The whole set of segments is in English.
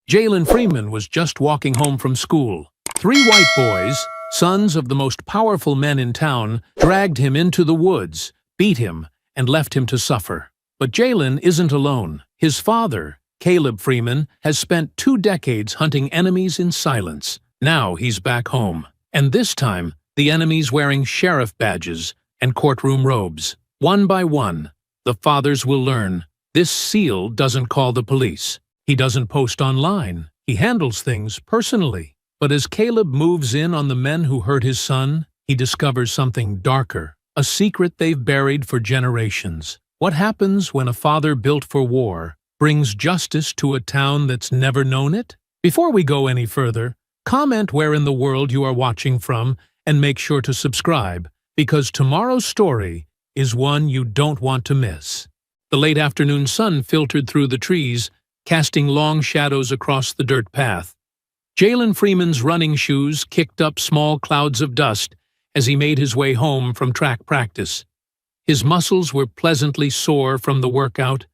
Jaylen Freeman was just walking home from school. Three white boys, sons of the most powerful men in town, dragged him into the woods, beat him, and left him to suffer. But Jaylen isn't alone. His father, Caleb Freeman, has spent 2 decades hunting enemies in silence. Now he's back home. And this time, the enemies wearing sheriff badges and courtroom robes. One by one, the fathers will learn. This SEAL doesn't call the police. He doesn't post online. He handles things personally. But as Caleb moves in on the men who hurt his son, he discovers something darker, a secret they've buried for generations. What happens when a father built for war brings justice to a town that's never known it? Before we go any further, comment where in the world you are watching from and make sure to subscribe, because tomorrow's story is one you don't want to miss. The late afternoon sun filtered through the trees, casting long shadows across the dirt path. Jaylen Freeman's running shoes kicked up small clouds of dust as he made his way home from track practice. His muscles were pleasantly sore from the workout,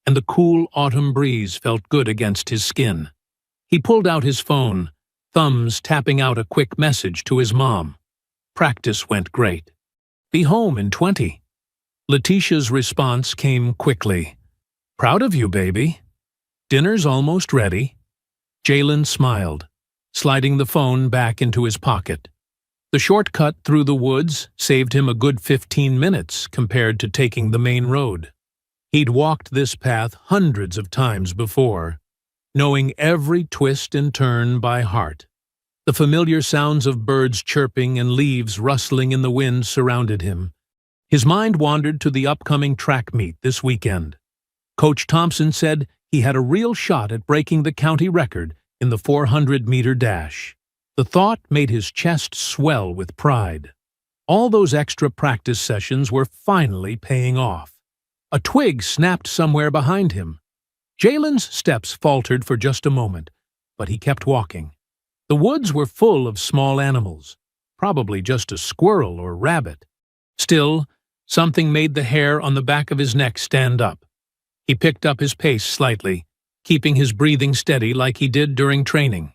and the cool autumn breeze felt good against his skin. He pulled out his phone, thumbs tapping out a quick message to his mom. Practice went great. Be home in 20. Letitia's response came quickly. Proud of you, baby. Dinner's almost ready. Jaylen smiled, sliding the phone back into his pocket. The shortcut through the woods saved him a good 15 minutes compared to taking the main road. He'd walked this path hundreds of times before, knowing every twist and turn by heart. The familiar sounds of birds chirping and leaves rustling in the wind surrounded him. His mind wandered to the upcoming track meet this weekend. Coach Thompson said he had a real shot at breaking the county record in the 400-meter dash. The thought made his chest swell with pride. All those extra practice sessions were finally paying off. A twig snapped somewhere behind him. Jaylen's steps faltered for just a moment, but he kept walking. The woods were full of small animals, probably just a squirrel or rabbit. Still, something made the hair on the back of his neck stand up. He picked up his pace slightly, keeping his breathing steady like he did during training.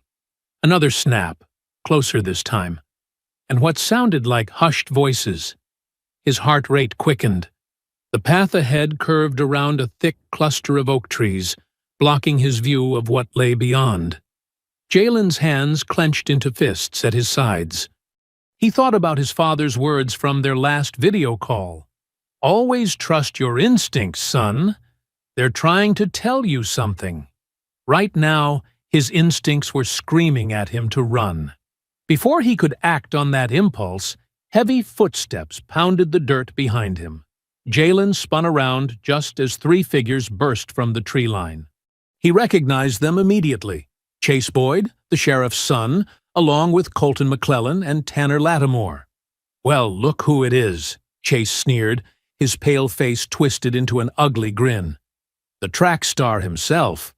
Another snap, closer this time, and what sounded like hushed voices. His heart rate quickened. The path ahead curved around a thick cluster of oak trees, blocking his view of what lay beyond. Jaylen's hands clenched into fists at his sides. He thought about his father's words from their last video call. Always trust your instincts, son. They're trying to tell you something. Right now, his instincts were screaming at him to run. Before he could act on that impulse, heavy footsteps pounded the dirt behind him. Jaylen spun around just as 3 figures burst from the tree line. He recognized them immediately. Chase Boyd, the sheriff's son, along with Colton McClellan and Tanner Lattimore. Well, look who it is, Chase sneered, his pale face twisted into an ugly grin. The track star himself.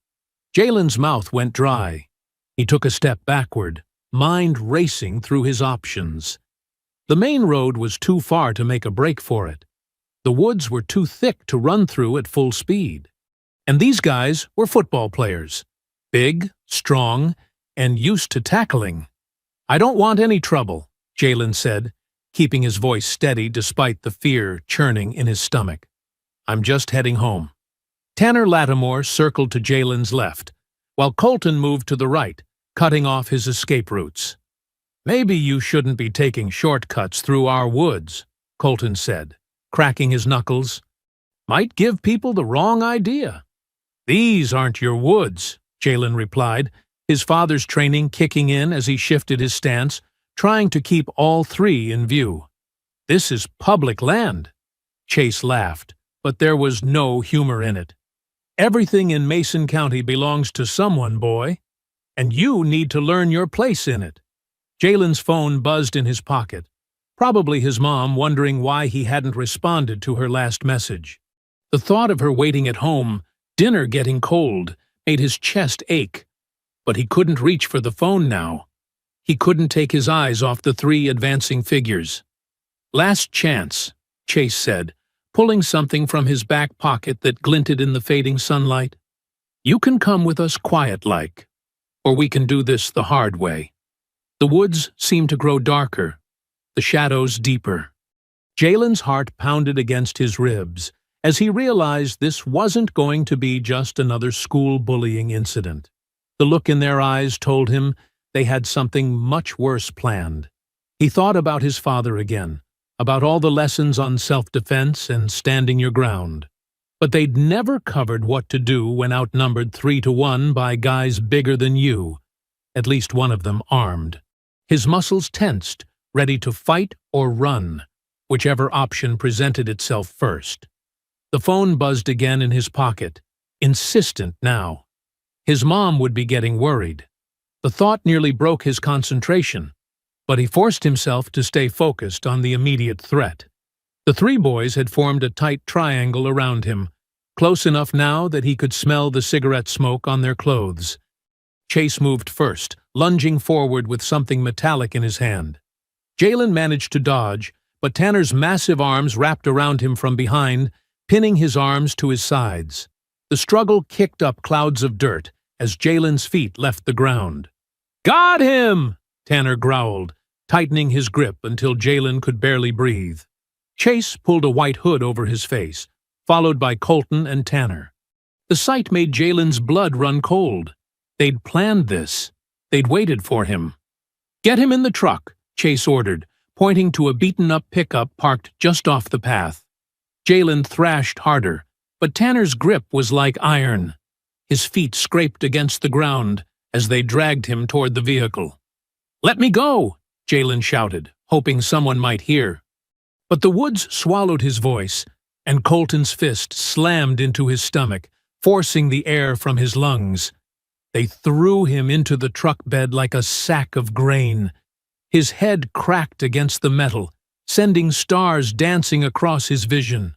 Jaylen's mouth went dry. He took a step backward, mind racing through his options. The main road was too far to make a break for it. The woods were too thick to run through at full speed. And these guys were football players. Big, strong, and used to tackling. I don't want any trouble, Jaylen said, keeping his voice steady despite the fear churning in his stomach. I'm just heading home. Tanner Lattimore circled to Jaylen's left, while Colton moved to the right, cutting off his escape routes. Maybe you shouldn't be taking shortcuts through our woods, Colton said, cracking his knuckles. Might give people the wrong idea. These aren't your woods, Jaylen replied, his father's training kicking in as he shifted his stance, trying to keep all 3 in view. This is public land. Chase laughed, but there was no humor in it. Everything in Mason County belongs to someone, boy. And you need to learn your place in it. Jaylen's phone buzzed in his pocket, probably his mom wondering why he hadn't responded to her last message. The thought of her waiting at home, dinner getting cold, made his chest ache. But he couldn't reach for the phone now. He couldn't take his eyes off the 3 advancing figures. Last chance, Chase said, pulling something from his back pocket that glinted in the fading sunlight. You can come with us quiet-like. or we can do this the hard way." The woods seemed to grow darker, the shadows deeper. Jaylen's heart pounded against his ribs as he realized this wasn't going to be just another school bullying incident. The look in their eyes told him they had something much worse planned. He thought about his father again, about all the lessons on self-defense and standing your ground. But they'd never covered what to do when outnumbered 3-1 by guys bigger than you, at least one of them armed. His muscles tensed, ready to fight or run, whichever option presented itself first. The phone buzzed again in his pocket, insistent now. His mom would be getting worried. The thought nearly broke his concentration, but he forced himself to stay focused on the immediate threat. The three boys had formed a tight triangle around him, close enough now that he could smell the cigarette smoke on their clothes. Chase moved first, lunging forward with something metallic in his hand. Jaylen managed to dodge, but Tanner's massive arms wrapped around him from behind, pinning his arms to his sides. The struggle kicked up clouds of dirt as Jaylen's feet left the ground. "Got him!" Tanner growled, tightening his grip until Jaylen could barely breathe. Chase pulled a white hood over his face, followed by Colton and Tanner. The sight made Jaylen's blood run cold. They'd planned this. They'd waited for him. "Get him in the truck," Chase ordered, pointing to a beaten-up pickup parked just off the path. Jaylen thrashed harder, but Tanner's grip was like iron. His feet scraped against the ground as they dragged him toward the vehicle. "Let me go!" Jaylen shouted, hoping someone might hear. But the woods swallowed his voice, and Colton's fist slammed into his stomach, forcing the air from his lungs. They threw him into the truck bed like a sack of grain. His head cracked against the metal, sending stars dancing across his vision.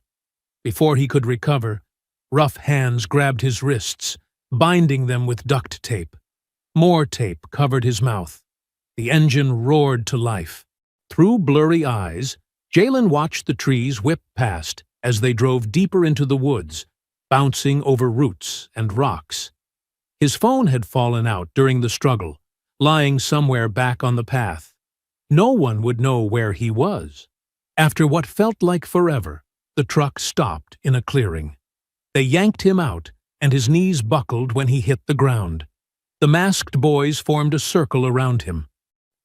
Before he could recover, rough hands grabbed his wrists, binding them with duct tape. More tape covered his mouth. The engine roared to life. Through blurry eyes, Jaylen watched the trees whip past as they drove deeper into the woods, bouncing over roots and rocks. His phone had fallen out during the struggle, lying somewhere back on the path. No one would know where he was. After what felt like forever, the truck stopped in a clearing. They yanked him out, and his knees buckled when he hit the ground. The masked boys formed a circle around him.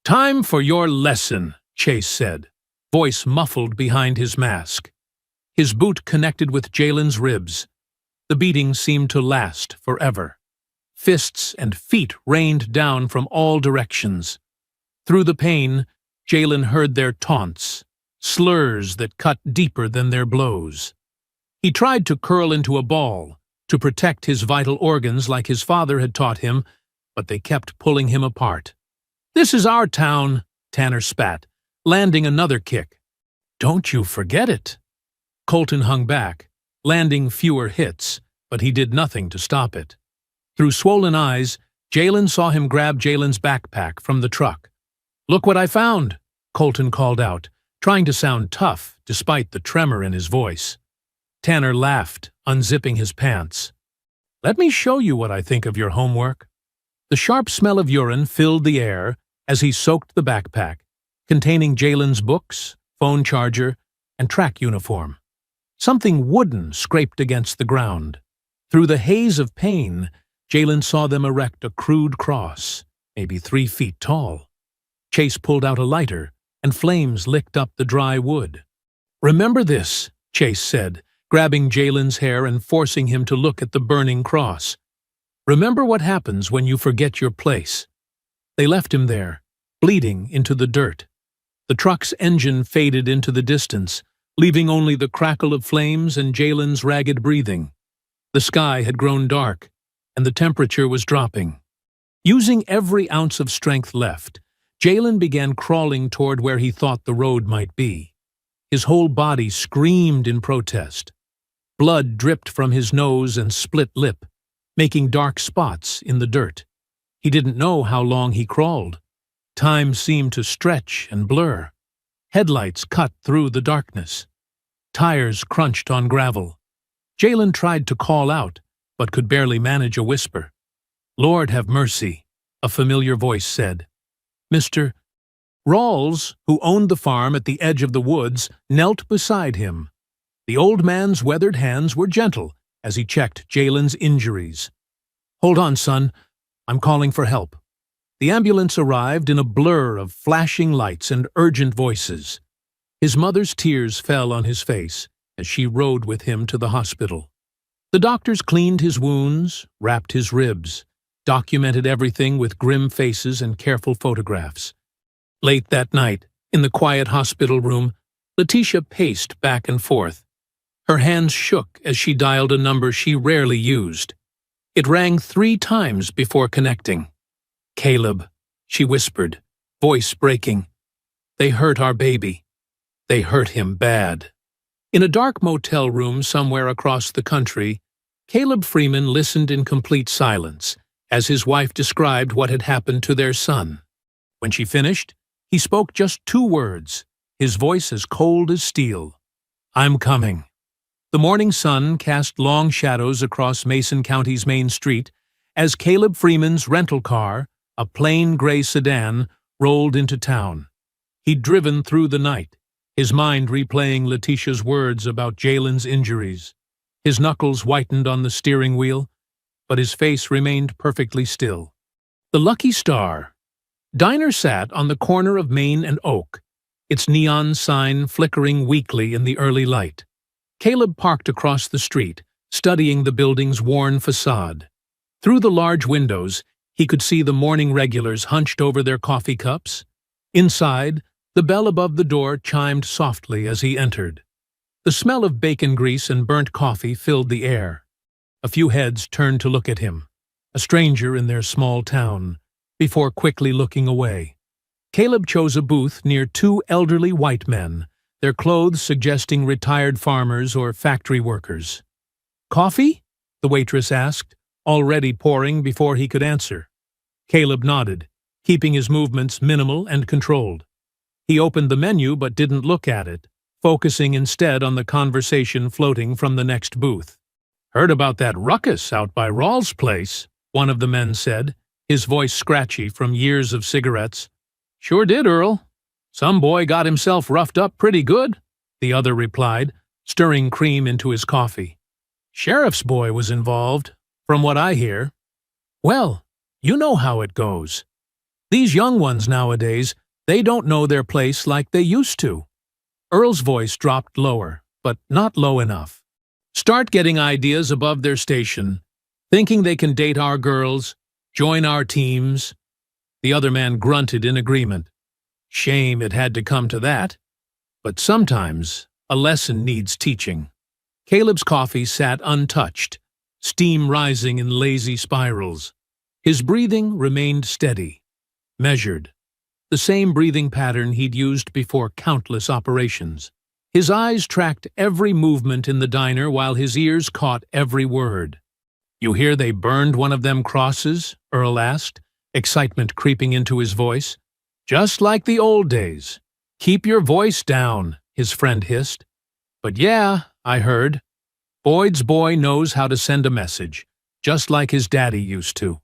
"Time for your lesson," Chase said, voice muffled behind his mask. His boot connected with Jaylen's ribs. The beating seemed to last forever. Fists and feet rained down from all directions. Through the pain, Jaylen heard their taunts, slurs that cut deeper than their blows. He tried to curl into a ball, to protect his vital organs like his father had taught him, but they kept pulling him apart. "This is our town," Tanner spat, landing another kick. "Don't you forget it." Colton hung back, landing fewer hits, but he did nothing to stop it. Through swollen eyes, Jaylen saw him grab Jaylen's backpack from the truck. "Look what I found," Colton called out, trying to sound tough despite the tremor in his voice. Tanner laughed, unzipping his pants. "Let me show you what I think of your homework." The sharp smell of urine filled the air as he soaked the backpack, containing Jaylen's books, phone charger, and track uniform. Something wooden scraped against the ground. Through the haze of pain, Jaylen saw them erect a crude cross, maybe 3 feet tall. Chase pulled out a lighter, and flames licked up the dry wood. "Remember this," Chase said, grabbing Jaylen's hair and forcing him to look at the burning cross. "Remember what happens when you forget your place." They left him there, bleeding into the dirt. The truck's engine faded into the distance, leaving only the crackle of flames and Jaylen's ragged breathing. The sky had grown dark, and the temperature was dropping. Using every ounce of strength left, Jaylen began crawling toward where he thought the road might be. His whole body screamed in protest. Blood dripped from his nose and split lip, making dark spots in the dirt. He didn't know how long he crawled. Time seemed to stretch and blur. Headlights cut through the darkness. Tires crunched on gravel. Jaylen tried to call out, but could barely manage a whisper. "Lord have mercy," A familiar voice said. Mr. Rawls, who owned the farm at the edge of the woods, knelt beside him. The old man's weathered hands were gentle as he checked Jaylen's injuries. "Hold on, son. I'm calling for help." The ambulance arrived in a blur of flashing lights and urgent voices. His mother's tears fell on his face as she rode with him to the hospital. The doctors cleaned his wounds, wrapped his ribs, documented everything with grim faces and careful photographs. Late that night, in the quiet hospital room, Letitia paced back and forth. Her hands shook as she dialed a number she rarely used. It rang 3 times before connecting. "Caleb," she whispered, voice breaking. "They hurt our baby. They hurt him bad." In a dark motel room somewhere across the country, Caleb Freeman listened in complete silence as his wife described what had happened to their son. When she finished, he spoke just 2 words, his voice as cold as steel. "I'm coming." The morning sun cast long shadows across Mason County's main street as Caleb Freeman's rental car, a plain gray sedan, rolled into town. He'd driven through the night, his mind replaying Letitia's words about Jaylen's injuries. His knuckles whitened on the steering wheel, but his face remained perfectly still. The Lucky Star diner sat on the corner of Main and Oak, its neon sign flickering weakly in the early light. Caleb parked across the street, studying the building's worn facade. Through the large windows, he could see the morning regulars hunched over their coffee cups. Inside, the bell above the door chimed softly as he entered. The smell of bacon grease and burnt coffee filled the air. A few heads turned to look at him, a stranger in their small town, before quickly looking away. Caleb chose a booth near 2 elderly white men, their clothes suggesting retired farmers or factory workers. "Coffee?" the waitress asked, already pouring before he could answer. Caleb nodded, keeping his movements minimal and controlled. He opened the menu but didn't look at it, focusing instead on the conversation floating from the next booth. "Heard about that ruckus out by Rawls' place," one of the men said, his voice scratchy from years of cigarettes. "Sure did, Earl. Some boy got himself roughed up pretty good," the other replied, stirring cream into his coffee. "Sheriff's boy was involved, from what I hear." "Well, you know how it goes. These young ones nowadays, they don't know their place like they used to." Earl's voice dropped lower, but not low enough. "Start getting ideas above their station, thinking they can date our girls, join our teams." The other man grunted in agreement. Shame it had to come to that. But sometimes a lesson needs teaching. Caleb's coffee sat untouched, steam rising in lazy spirals. His breathing remained steady, measured, the same breathing pattern he'd used before countless operations. His eyes tracked every movement in the diner while his ears caught every word. "You hear they burned one of them crosses?" Earl asked, excitement creeping into his voice. "Just like the old days." "Keep your voice down," his friend hissed. "But yeah, I heard. Boyd's boy knows how to send a message, just like his daddy used to."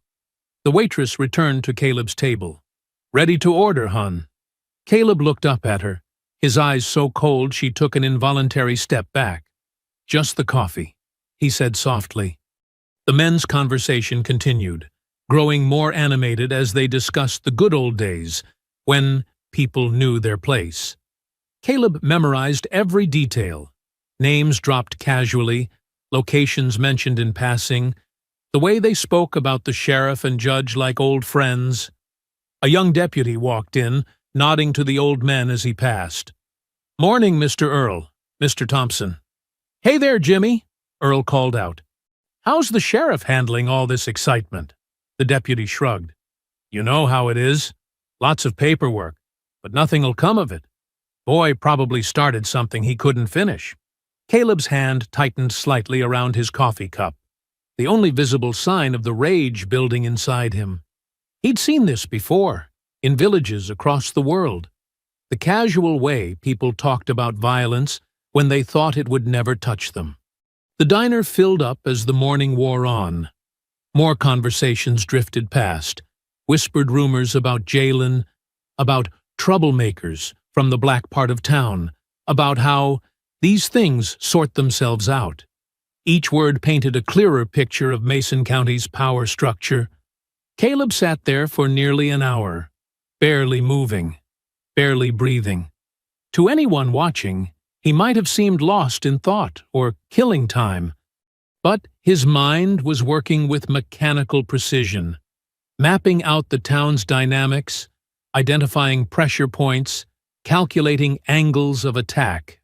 The waitress returned to Caleb's table. "Ready to order, hun." Caleb looked up at her, his eyes so cold she took an involuntary step back. "Just the coffee," he said softly. The men's conversation continued, growing more animated as they discussed the good old days, when people knew their place. Caleb memorized every detail. Names dropped casually, locations mentioned in passing, the way they spoke about the sheriff and judge like old friends. A young deputy walked in, nodding to the old men as he passed. "Morning, Mr. Earl, Mr. Thompson." "Hey there, Jimmy," Earl called out. "How's the sheriff handling all this excitement?" The deputy shrugged. "You know how it is. Lots of paperwork, but nothing'll come of it. Boy probably started something he couldn't finish." Caleb's hand tightened slightly around his coffee cup, the only visible sign of the rage building inside him. He'd seen this before, in villages across the world. The casual way people talked about violence when they thought it would never touch them. The diner filled up as the morning wore on. More conversations drifted past, whispered rumors about Jaylen, about troublemakers from the black part of town, about how these things sort themselves out. Each word painted a clearer picture of Mason County's power structure. Caleb sat there for nearly an hour, barely moving, barely breathing. To anyone watching, he might have seemed lost in thought or killing time. But his mind was working with mechanical precision, mapping out the town's dynamics, identifying pressure points, calculating angles of attack.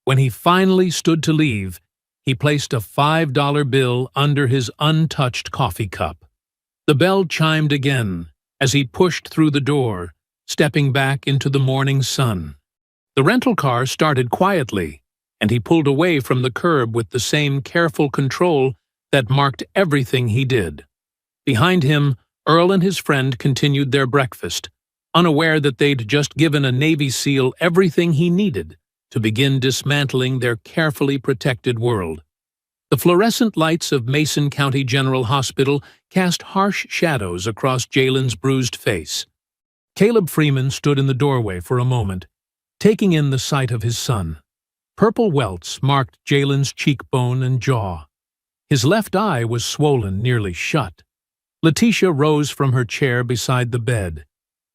When he finally stood to leave, he placed a $5 bill under his untouched coffee cup. The bell chimed again as he pushed through the door, stepping back into the morning sun. The rental car started quietly, and he pulled away from the curb with the same careful control that marked everything he did. Behind him, Earl and his friend continued their breakfast, unaware that they'd just given a Navy SEAL everything he needed to begin dismantling their carefully protected world. The fluorescent lights of Mason County General Hospital cast harsh shadows across Jaylen's bruised face. Caleb Freeman stood in the doorway for a moment, taking in the sight of his son. Purple welts marked Jaylen's cheekbone and jaw. His left eye was swollen nearly shut. Letitia rose from her chair beside the bed,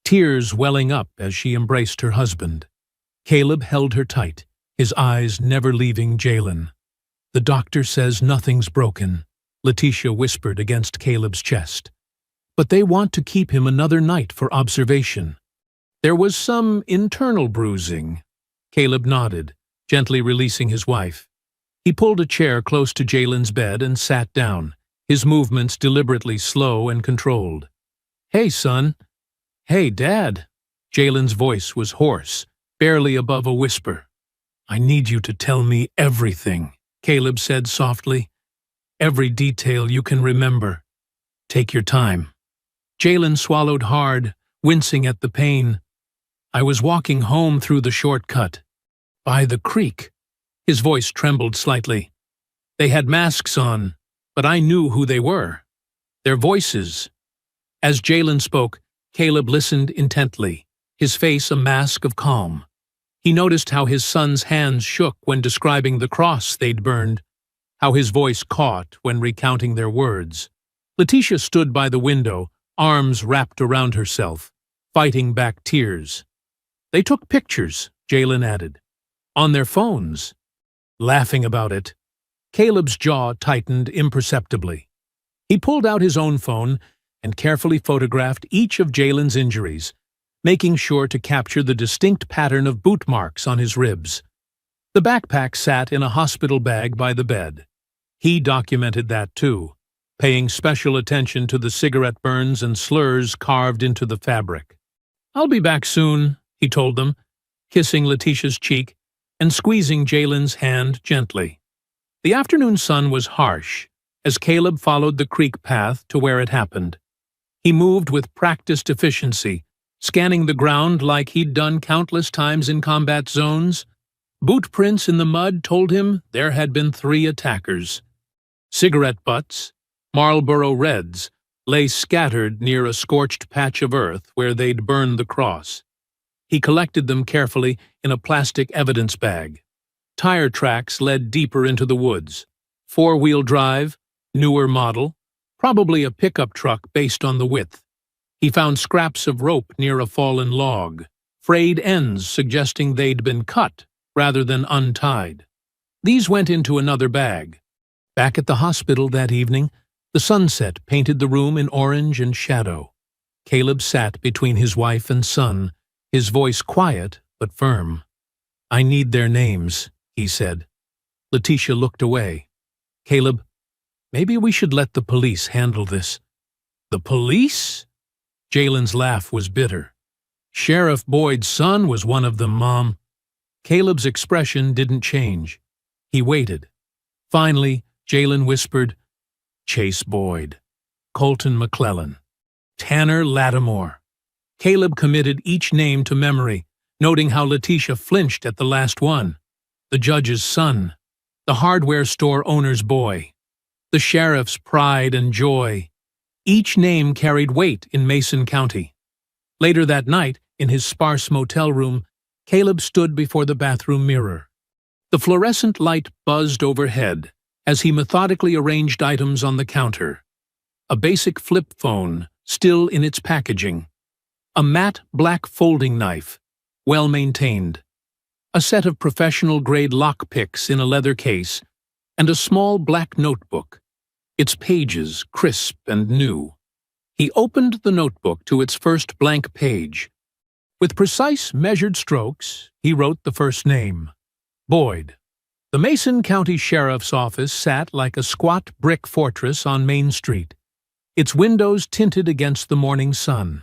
tears welling up as she embraced her husband. Caleb held her tight, his eyes never leaving Jaylen. "The doctor says nothing's broken," Letitia whispered against Caleb's chest. "But they want to keep him another night for observation." "There was some internal bruising." Caleb nodded, gently releasing his wife. He pulled a chair close to Jaylen's bed and sat down, his movements deliberately slow and controlled. "Hey, son." "Hey, Dad." Jaylen's voice was hoarse, barely above a whisper. "I need you to tell me everything," Caleb said softly. "Every detail you can remember. Take your time." Jaylen swallowed hard, wincing at the pain. "I was walking home through the shortcut, by the creek." His voice trembled slightly. "They had masks on, but I knew who they were. Their voices." As Jaylen spoke, Caleb listened intently, his face a mask of calm. He noticed how his son's hands shook when describing the cross they'd burned, how his voice caught when recounting their words. Letitia stood by the window, arms wrapped around herself, fighting back tears. "They took pictures," Jaylen added, "on their phones." Laughing about it, Caleb's jaw tightened imperceptibly. He pulled out his own phone and carefully photographed each of Jaylen's injuries, making sure to capture the distinct pattern of boot marks on his ribs. The backpack sat in a hospital bag by the bed. He documented that too, paying special attention to the cigarette burns and slurs carved into the fabric. "I'll be back soon," he told them, kissing Letitia's cheek and squeezing Jaylen's hand gently. The afternoon sun was harsh as Caleb followed the creek path to where it happened. He moved with practiced efficiency, scanning the ground like he'd done countless times in combat zones. Boot prints in the mud told him there had been 3 attackers. Cigarette butts, Marlboro Reds, lay scattered near a scorched patch of earth where they'd burned the cross. He collected them carefully in a plastic evidence bag. Tire tracks led deeper into the woods. 4-wheel drive, newer model, probably a pickup truck based on the width. He found scraps of rope near a fallen log, frayed ends suggesting they'd been cut rather than untied. These went into another bag. Back at the hospital that evening, the sunset painted the room in orange and shadow. Caleb sat between his wife and son, his voice quiet but firm. "I need their names," he said. Letitia looked away. "Caleb, maybe we should let the police handle this." "The police?" Jaylen's laugh was bitter. "Sheriff Boyd's son was one of them, Mom." Caleb's expression didn't change. He waited. Finally, Jaylen whispered, "Chase Boyd, Colton McClellan, Tanner Lattimore." Caleb committed each name to memory, noting how Letitia flinched at the last one. The judge's son, the hardware store owner's boy, the sheriff's pride and joy. Each name carried weight in Mason County. Later that night, in his sparse motel room, Caleb stood before the bathroom mirror. The fluorescent light buzzed overhead as he methodically arranged items on the counter. A basic flip phone, still in its packaging. A matte black folding knife, well maintained. A set of professional-grade lockpicks in a leather case, and a small black notebook, its pages crisp and new. He opened the notebook to its first blank page. With precise, measured strokes, he wrote the first name, Boyd. The Mason County Sheriff's Office sat like a squat brick fortress on Main Street, its windows tinted against the morning sun.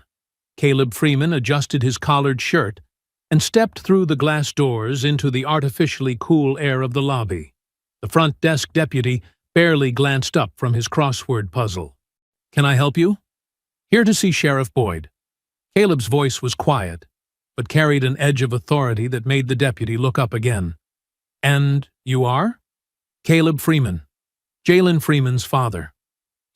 Caleb Freeman adjusted his collared shirt and stepped through the glass doors into the artificially cool air of the lobby. The front desk deputy barely glanced up from his crossword puzzle. "Can I help you?" "Here to see Sheriff Boyd." Caleb's voice was quiet, but carried an edge of authority that made the deputy look up again. "And you are?" "Caleb Freeman, Jaylen Freeman's father."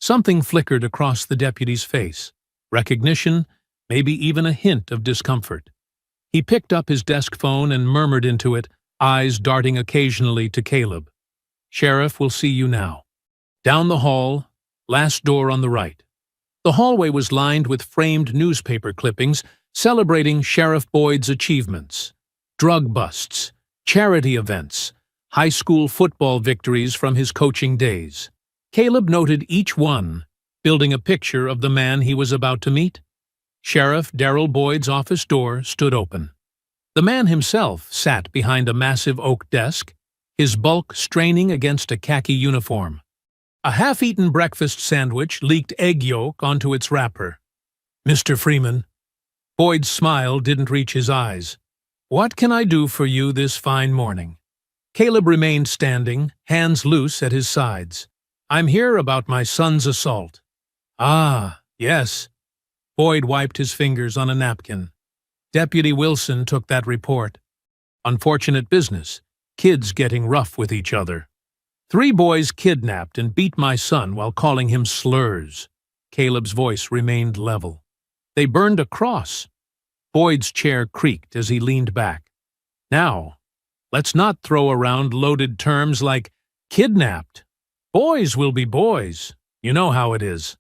Something flickered across the deputy's face. Recognition, maybe even a hint of discomfort. He picked up his desk phone and murmured into it, eyes darting occasionally to Caleb. "Sheriff will see you now." Down the hall, last door on the right. The hallway was lined with framed newspaper clippings celebrating Sheriff Boyd's achievements. Drug busts, charity events, high school football victories from his coaching days. Caleb noted each one, building a picture of the man he was about to meet. Sheriff Darrell Boyd's office door stood open. The man himself sat behind a massive oak desk, his bulk straining against a khaki uniform. A half-eaten breakfast sandwich leaked egg yolk onto its wrapper. "Mr. Freeman." Boyd's smile didn't reach his eyes. "What can I do for you this fine morning?" Caleb remained standing, hands loose at his sides. "I'm here about my son's assault." "Ah, yes." Boyd wiped his fingers on a napkin. "Deputy Wilson took that report. Unfortunate business, kids getting rough with each other. 3 boys kidnapped and beat my son while calling him slurs." Caleb's voice remained level. "They burned a cross." Boyd's chair creaked as he leaned back. "Now, let's not throw around loaded terms like kidnapped. Boys will be boys. You know how it is.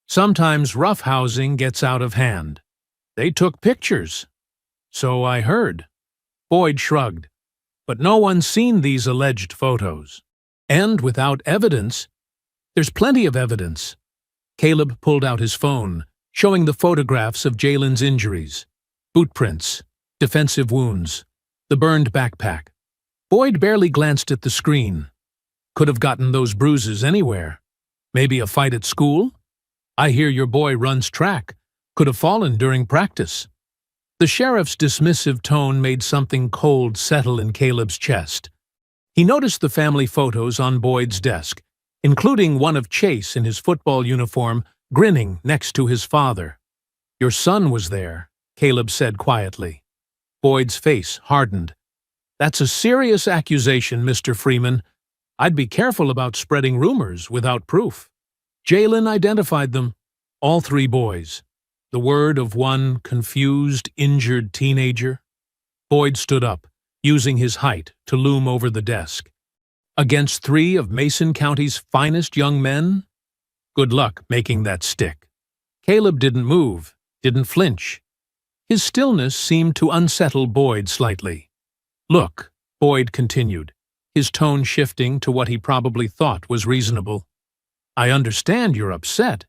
Sometimes roughhousing gets out of hand. They took pictures." "So I heard." Boyd shrugged. "But no one's seen these alleged photos. And without evidence." "There's plenty of evidence." Caleb pulled out his phone, showing the photographs of Jaylen's injuries. Boot prints, defensive wounds, the burned backpack. Boyd barely glanced at the screen. "Could have gotten those bruises anywhere. Maybe a fight at school? I hear your boy runs track. Could have fallen during practice." The sheriff's dismissive tone made something cold settle in Caleb's chest. He noticed the family photos on Boyd's desk, including one of Chase in his football uniform, grinning next to his father. "Your son was there," Caleb said quietly. Boyd's face hardened. "That's a serious accusation, Mr. Freeman. I'd be careful about spreading rumors without proof." Jaylen identified them, all 3 boys. The word of one confused, injured teenager. Boyd stood up, using his height to loom over the desk. "Against 3 of Mason County's finest young men? Good luck making that stick." Caleb didn't move, didn't flinch. His stillness seemed to unsettle Boyd slightly. "Look," Boyd continued, his tone shifting to what he probably thought was reasonable. "I understand you're upset,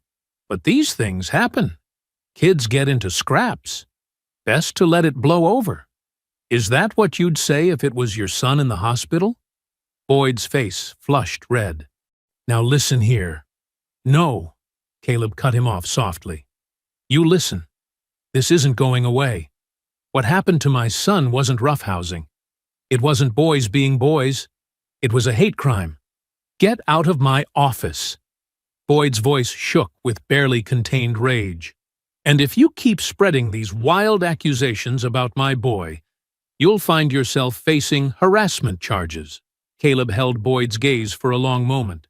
but these things happen. Kids get into scraps. Best to let it blow over. Is that what you'd say if it was your son in the hospital?" Boyd's face flushed red. "Now listen here." "No," Caleb cut him off softly. "You listen. This isn't going away. What happened to my son wasn't roughhousing. It wasn't boys being boys. It was a hate crime. Get out of my office." Boyd's voice shook with barely contained rage. "And if you keep spreading these wild accusations about my boy, you'll find yourself facing harassment charges." Caleb held Boyd's gaze for a long moment.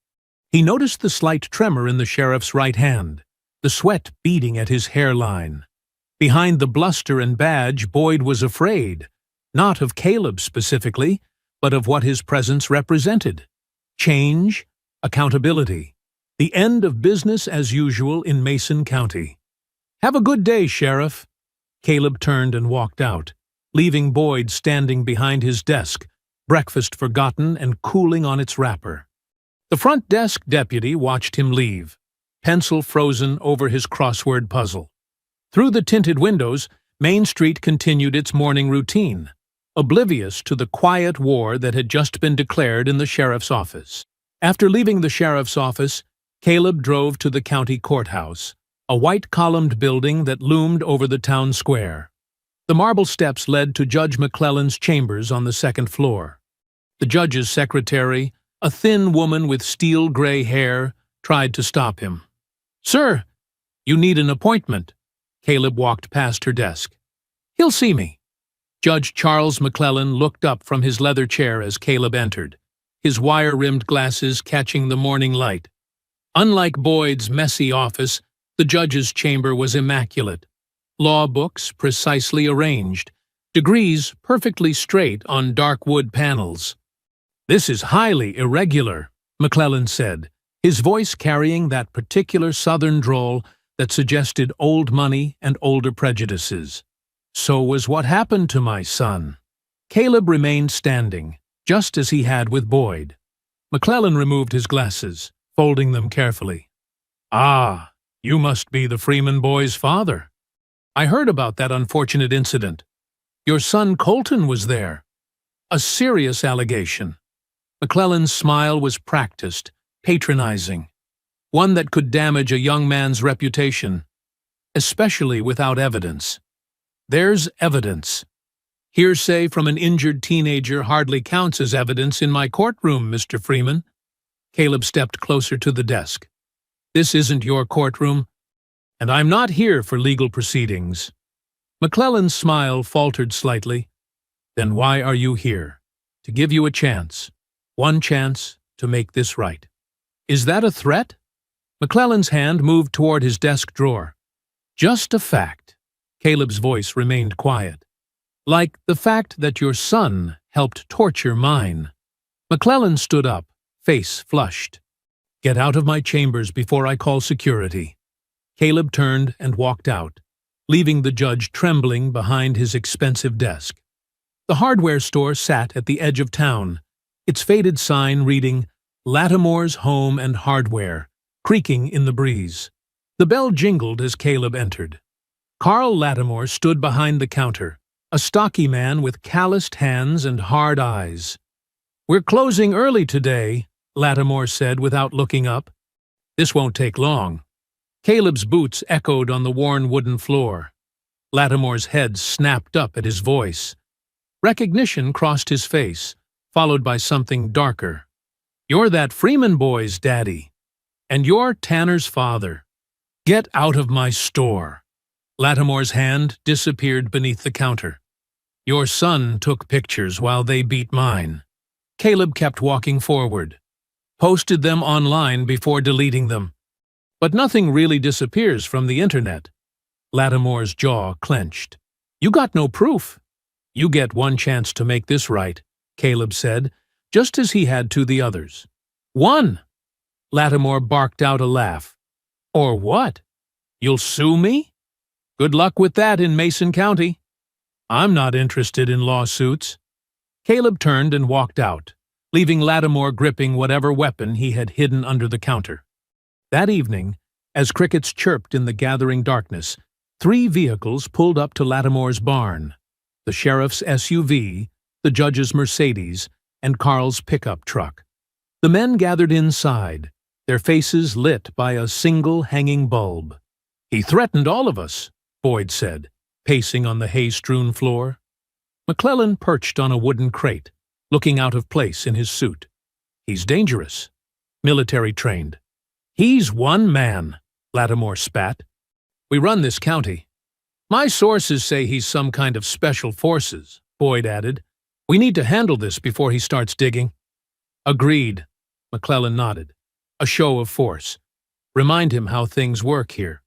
He noticed the slight tremor in the sheriff's right hand, the sweat beading at his hairline. Behind the bluster and badge, Boyd was afraid, not of Caleb specifically, but of what his presence represented. Change, accountability, the end of business as usual in Mason County. "Have a good day, Sheriff." Caleb turned and walked out, leaving Boyd standing behind his desk, breakfast forgotten and cooling on its wrapper. The front desk deputy watched him leave, pencil frozen over his crossword puzzle. Through the tinted windows, Main Street continued its morning routine, oblivious to the quiet war that had just been declared in the sheriff's office. After leaving the sheriff's office, Caleb drove to the county courthouse, a white-columned building that loomed over the town square. The marble steps led to Judge McClellan's chambers on the second floor. The judge's secretary, a thin woman with steel-gray hair, tried to stop him. "Sir, you need an appointment." Caleb walked past her desk. "He'll see me." Judge Charles McClellan looked up from his leather chair as Caleb entered, his wire-rimmed glasses catching the morning light. Unlike Boyd's messy office, the judge's chamber was immaculate. Law books precisely arranged, degrees perfectly straight on dark wood panels. "This is highly irregular," McClellan said, his voice carrying that particular southern drawl that suggested old money and older prejudices. "So was what happened to my son." Caleb remained standing, just as he had with Boyd. McClellan removed his glasses, folding them carefully. "Ah, you must be the Freeman boy's father. I heard about that unfortunate incident. Your son Colton was there. A serious allegation." McClellan's smile was practiced, patronizing, one that could damage a young man's reputation, especially without evidence. "There's evidence. Hearsay from an injured teenager hardly counts as evidence in my courtroom, Mr. Freeman." Caleb stepped closer to the desk. "This isn't your courtroom, and I'm not here for legal proceedings." McClellan's smile faltered slightly. "Then why are you here? To give you a chance. One chance to make this right." "Is that a threat?" McClellan's hand moved toward his desk drawer. "Just a fact." Caleb's voice remained quiet. "Like the fact that your son helped torture mine." McClellan stood up, face flushed. "Get out of my chambers before I call security." Caleb turned and walked out, leaving the judge trembling behind his expensive desk. The hardware store sat at the edge of town, its faded sign reading, "Lattimore's Home and Hardware," creaking in the breeze. The bell jingled as Caleb entered. Carl Lattimore stood behind the counter, a stocky man with calloused hands and hard eyes. "We're closing early today," Lattimore said without looking up. "This won't take long." Caleb's boots echoed on the worn wooden floor. Lattimore's head snapped up at his voice. Recognition crossed his face, followed by something darker. "You're that Freeman boy's daddy. And you're Tanner's father. Get out of my store." Lattimore's hand disappeared beneath the counter. "Your son took pictures while they beat mine." Caleb kept walking forward. "Posted them online before deleting them. But nothing really disappears from the internet." Lattimore's jaw clenched. "You got no proof." "You get one chance to make this right," Caleb said, just as he had to the others. "One!" Lattimore barked out a laugh. "Or what? You'll sue me? Good luck with that in Mason County. I'm not interested in lawsuits." Caleb turned and walked out, leaving Lattimore gripping whatever weapon he had hidden under the counter. That evening, as crickets chirped in the gathering darkness, 3 vehicles pulled up to Lattimore's barn: the sheriff's SUV, the judge's Mercedes, and Carl's pickup truck. The men gathered inside, their faces lit by a single hanging bulb. "He threatened all of us," Boyd said, pacing on the hay-strewn floor. McClellan perched on a wooden crate, looking out of place in his suit. "He's dangerous. Military-trained." "He's one man," Lattimore spat. "We run this county." "My sources say he's some kind of special forces," Boyd added. "We need to handle this before he starts digging." "Agreed," McClellan nodded. "A show of force. Remind him how things work here."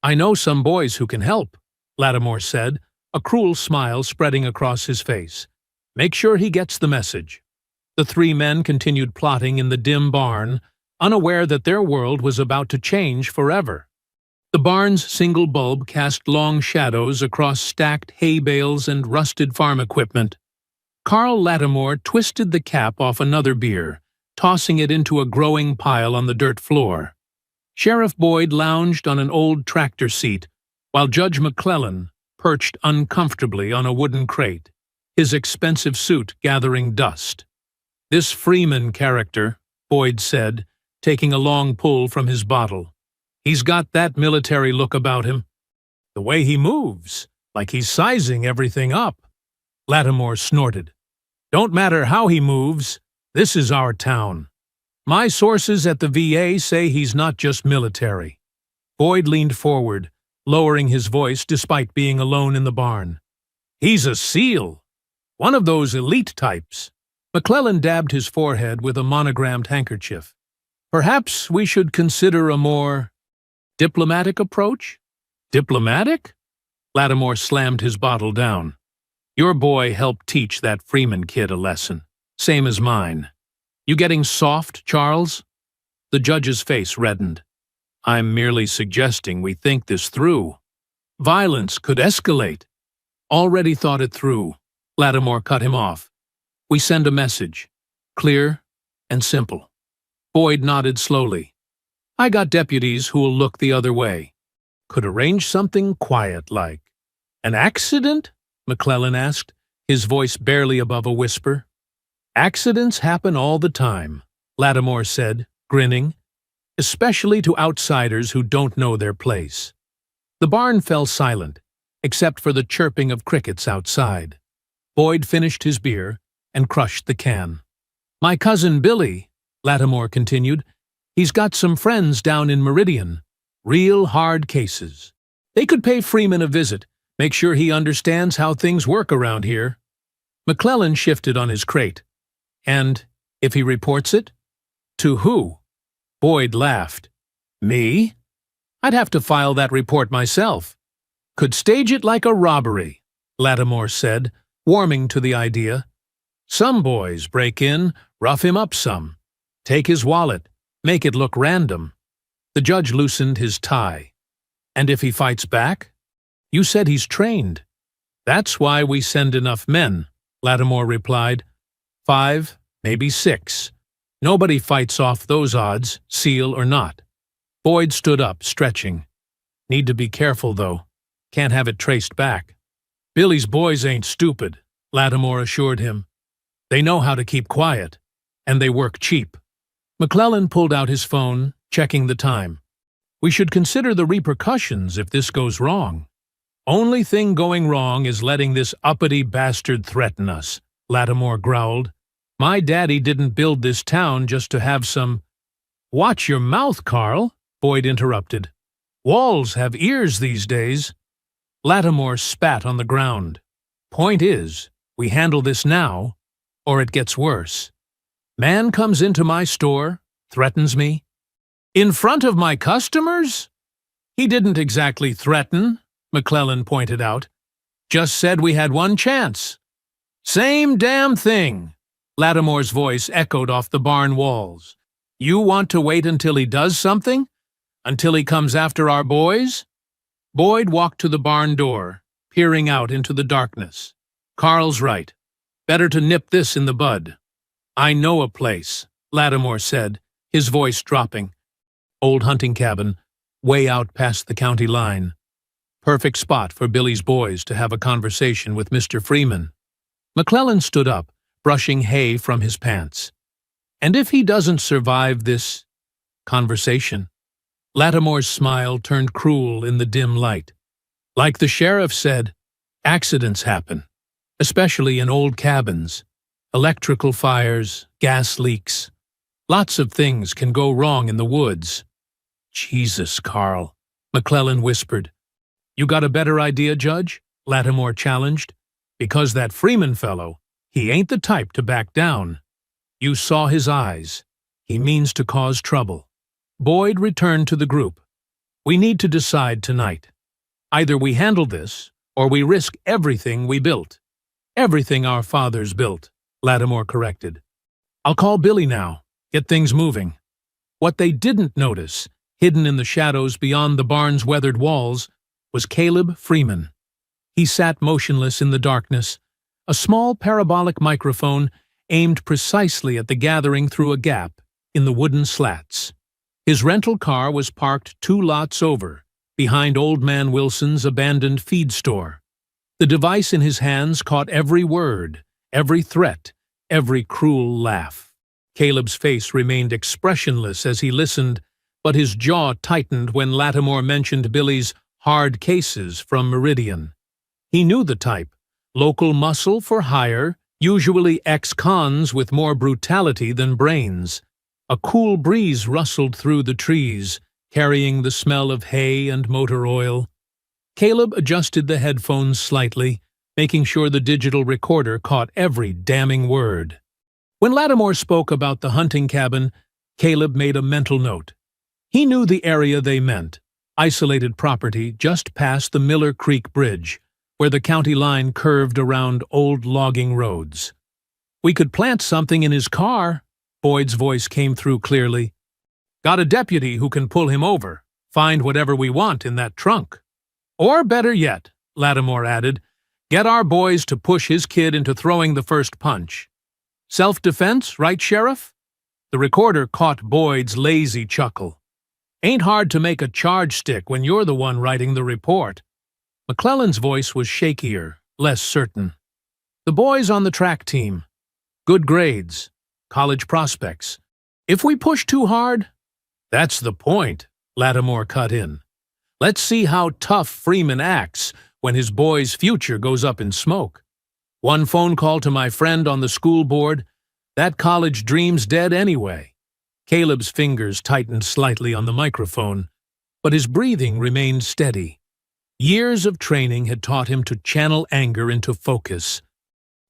I know some boys who can help, Lattimore said, a cruel smile spreading across his face. Make sure he gets the message. The three men continued plotting in the dim barn, unaware that their world was about to change forever. The barn's single bulb cast long shadows across stacked hay bales and rusted farm equipment. Carl Lattimore twisted the cap off another beer, tossing it into a growing pile on the dirt floor. Sheriff Boyd lounged on an old tractor seat, while Judge McClellan perched uncomfortably on a wooden crate, his expensive suit gathering dust. This Freeman character, Boyd said, taking a long pull from his bottle. He's got that military look about him. The way he moves, like he's sizing everything up. Lattimore snorted. Don't matter how he moves, this is our town. My sources at the VA say he's not just military. Boyd leaned forward, lowering his voice despite being alone in the barn. He's a SEAL, one of those elite types. McClellan dabbed his forehead with a monogrammed handkerchief. Perhaps we should consider a more diplomatic approach? Diplomatic? Lattimore slammed his bottle down. Your boy helped teach that Freeman kid a lesson, same as mine. You getting soft, Charles? The judge's face reddened. I'm merely suggesting we think this through. Violence could escalate. Already thought it through. Lattimore cut him off. We send a message. Clear and simple. Boyd nodded slowly. I got deputies who'll look the other way. Could arrange something quiet like. An accident? McClellan asked, his voice barely above a whisper. Accidents happen all the time, Lattimore said, grinning, especially to outsiders who don't know their place. The barn fell silent, except for the chirping of crickets outside. Boyd finished his beer and crushed the can. My cousin Billy, Lattimore continued, he's got some friends down in Meridian. Real hard cases. They could pay Freeman a visit, make sure he understands how things work around here. McClellan shifted on his crate. And if he reports it? To who? Boyd laughed. Me? I'd have to file that report myself. Could stage it like a robbery, Lattimore said, warming to the idea. Some boys break in, rough him up some. Take his wallet, make it look random. The judge loosened his tie. And if he fights back? You said he's trained. That's why we send enough men, Lattimore replied. 5, maybe 6. Nobody fights off those odds, SEAL or not. Boyd stood up, stretching. Need to be careful, though. Can't have it traced back. Billy's boys ain't stupid, Lattimore assured him. They know how to keep quiet, and they work cheap. McClellan pulled out his phone, checking the time. We should consider the repercussions if this goes wrong. Only thing going wrong is letting this uppity bastard threaten us, Lattimore growled. My daddy didn't build this town just to have some— Watch your mouth, Carl, Boyd interrupted. Walls have ears these days. Lattimore spat on the ground. Point is, we handle this now, or it gets worse. Man comes into my store, threatens me. In front of my customers? He didn't exactly threaten, McClellan pointed out. Just said we had one chance. Same damn thing, Lattimore's voice echoed off the barn walls. You want to wait until he does something? Until he comes after our boys? Boyd walked to the barn door, peering out into the darkness. Carl's right. Better to nip this in the bud. I know a place, Lattimore said, his voice dropping. Old hunting cabin, way out past the county line. Perfect spot for Billy's boys to have a conversation with Mr. Freeman. McClellan stood up, brushing hay from his pants. And if he doesn't survive this conversation? Lattimore's smile turned cruel in the dim light. Like the sheriff said, accidents happen, especially in old cabins. Electrical fires, gas leaks. Lots of things can go wrong in the woods. Jesus, Carl, McClellan whispered. You got a better idea, Judge? Lattimore challenged. Because that Freeman fellow, he ain't the type to back down. You saw his eyes. He means to cause trouble. Boyd returned to the group. We need to decide tonight. Either we handle this, or we risk everything we built. Everything our fathers built, Lattimore corrected. I'll call Billy now. Get things moving. What they didn't notice, hidden in the shadows beyond the barn's weathered walls, was Caleb Freeman. He sat motionless in the darkness, a small parabolic microphone aimed precisely at the gathering through a gap in the wooden slats. His rental car was parked 2 lots over, behind Old Man Wilson's abandoned feed store. The device in his hands caught every word, every threat, every cruel laugh. Caleb's face remained expressionless as he listened, but his jaw tightened when Lattimore mentioned Billy's hard cases from Meridian. He knew the type, local muscle for hire, usually ex-cons with more brutality than brains. A cool breeze rustled through the trees, carrying the smell of hay and motor oil. Caleb adjusted the headphones slightly, making sure the digital recorder caught every damning word. When Lattimore spoke about the hunting cabin, Caleb made a mental note. He knew the area they meant, isolated property just past the Miller Creek Bridge, where the county line curved around old logging roads. "We could plant something in his car," Boyd's voice came through clearly. "Got a deputy who can pull him over, find whatever we want in that trunk. Or better yet," Lattimore added, "get our boys to push his kid into throwing the first punch. Self-defense, right, Sheriff?" The recorder caught Boyd's lazy chuckle. "Ain't hard to make a charge stick when you're the one writing the report." McClellan's voice was shakier, less certain. "The boys on the track team. Good grades. College prospects. If we push too hard?" "That's the point," Lattimore cut in. "Let's see how tough Freeman acts when his boy's future goes up in smoke. One phone call to my friend on the school board, that college dream's dead anyway." Caleb's fingers tightened slightly on the microphone, but his breathing remained steady. Years of training had taught him to channel anger into focus.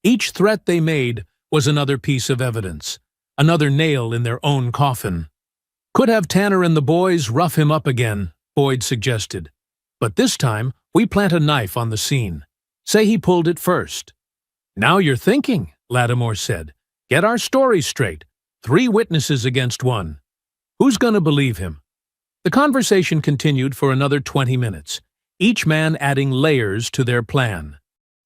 Each threat they made was another piece of evidence, another nail in their own coffin. "Could have Tanner and the boys rough him up again," Boyd suggested. "But this time, we plant a knife on the scene. Say he pulled it first." "Now you're thinking," Lattimore said. "Get our story straight. 3 witnesses against 1. Who's gonna believe him?" The conversation continued for another 20 minutes, each man adding layers to their plan.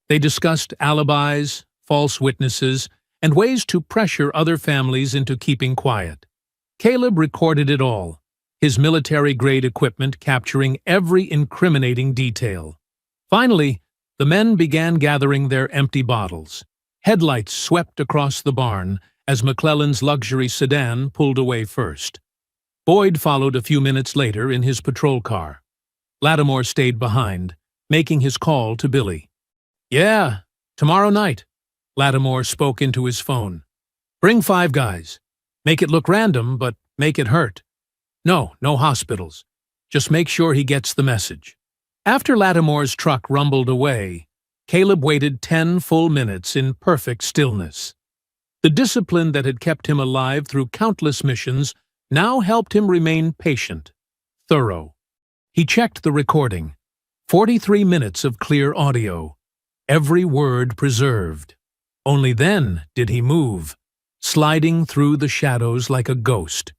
They discussed alibis, false witnesses, and ways to pressure other families into keeping quiet. Caleb recorded it all, his military-grade equipment capturing every incriminating detail. Finally, the men began gathering their empty bottles. Headlights swept across the barn as McClellan's luxury sedan pulled away first. Boyd followed a few minutes later in his patrol car. Lattimore stayed behind, making his call to Billy. "Yeah, tomorrow night," Lattimore spoke into his phone. "Bring 5 guys. Make it look random, but make it hurt. No hospitals. Just make sure he gets the message." After Lattimore's truck rumbled away, Caleb waited 10 full minutes in perfect stillness. The discipline that had kept him alive through countless missions now helped him remain patient, thorough. He checked the recording. 43 minutes of clear audio, every word preserved. Only then did he move, sliding through the shadows like a ghost.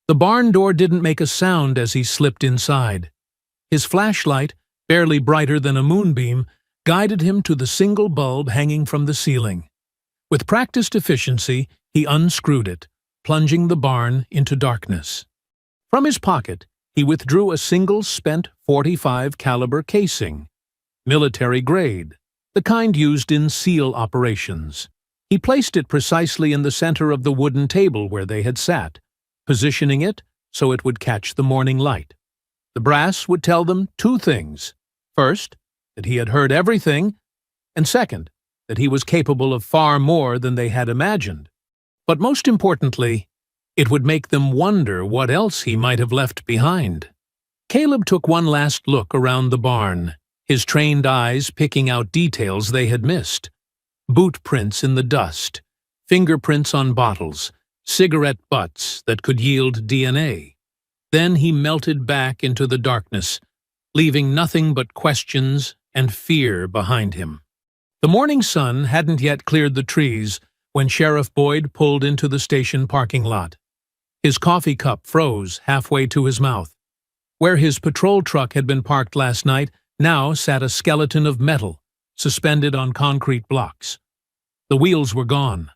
The barn door didn't make a sound as he slipped inside. His flashlight, barely brighter than a moonbeam, guided him to the single bulb hanging from the ceiling. With practiced efficiency, he unscrewed it, plunging the barn into darkness. From his pocket, he withdrew a single spent .45 caliber casing, military grade, the kind used in SEAL operations. He placed it precisely in the center of the wooden table where they had sat, positioning it so it would catch the morning light. The brass would tell them 2 things. First, that he had heard everything, and second, that he was capable of far more than they had imagined. But most importantly, it would make them wonder what else he might have left behind. Caleb took one last look around the barn, his trained eyes picking out details they had missed. Boot prints in the dust, fingerprints on bottles, cigarette butts that could yield DNA. Then he melted back into the darkness, leaving nothing but questions and fear behind him. The morning sun hadn't yet cleared the trees when Sheriff Boyd pulled into the station parking lot. His coffee cup froze halfway to his mouth. Where his patrol truck had been parked last night now sat a skeleton of metal, suspended on concrete blocks. The wheels were gone.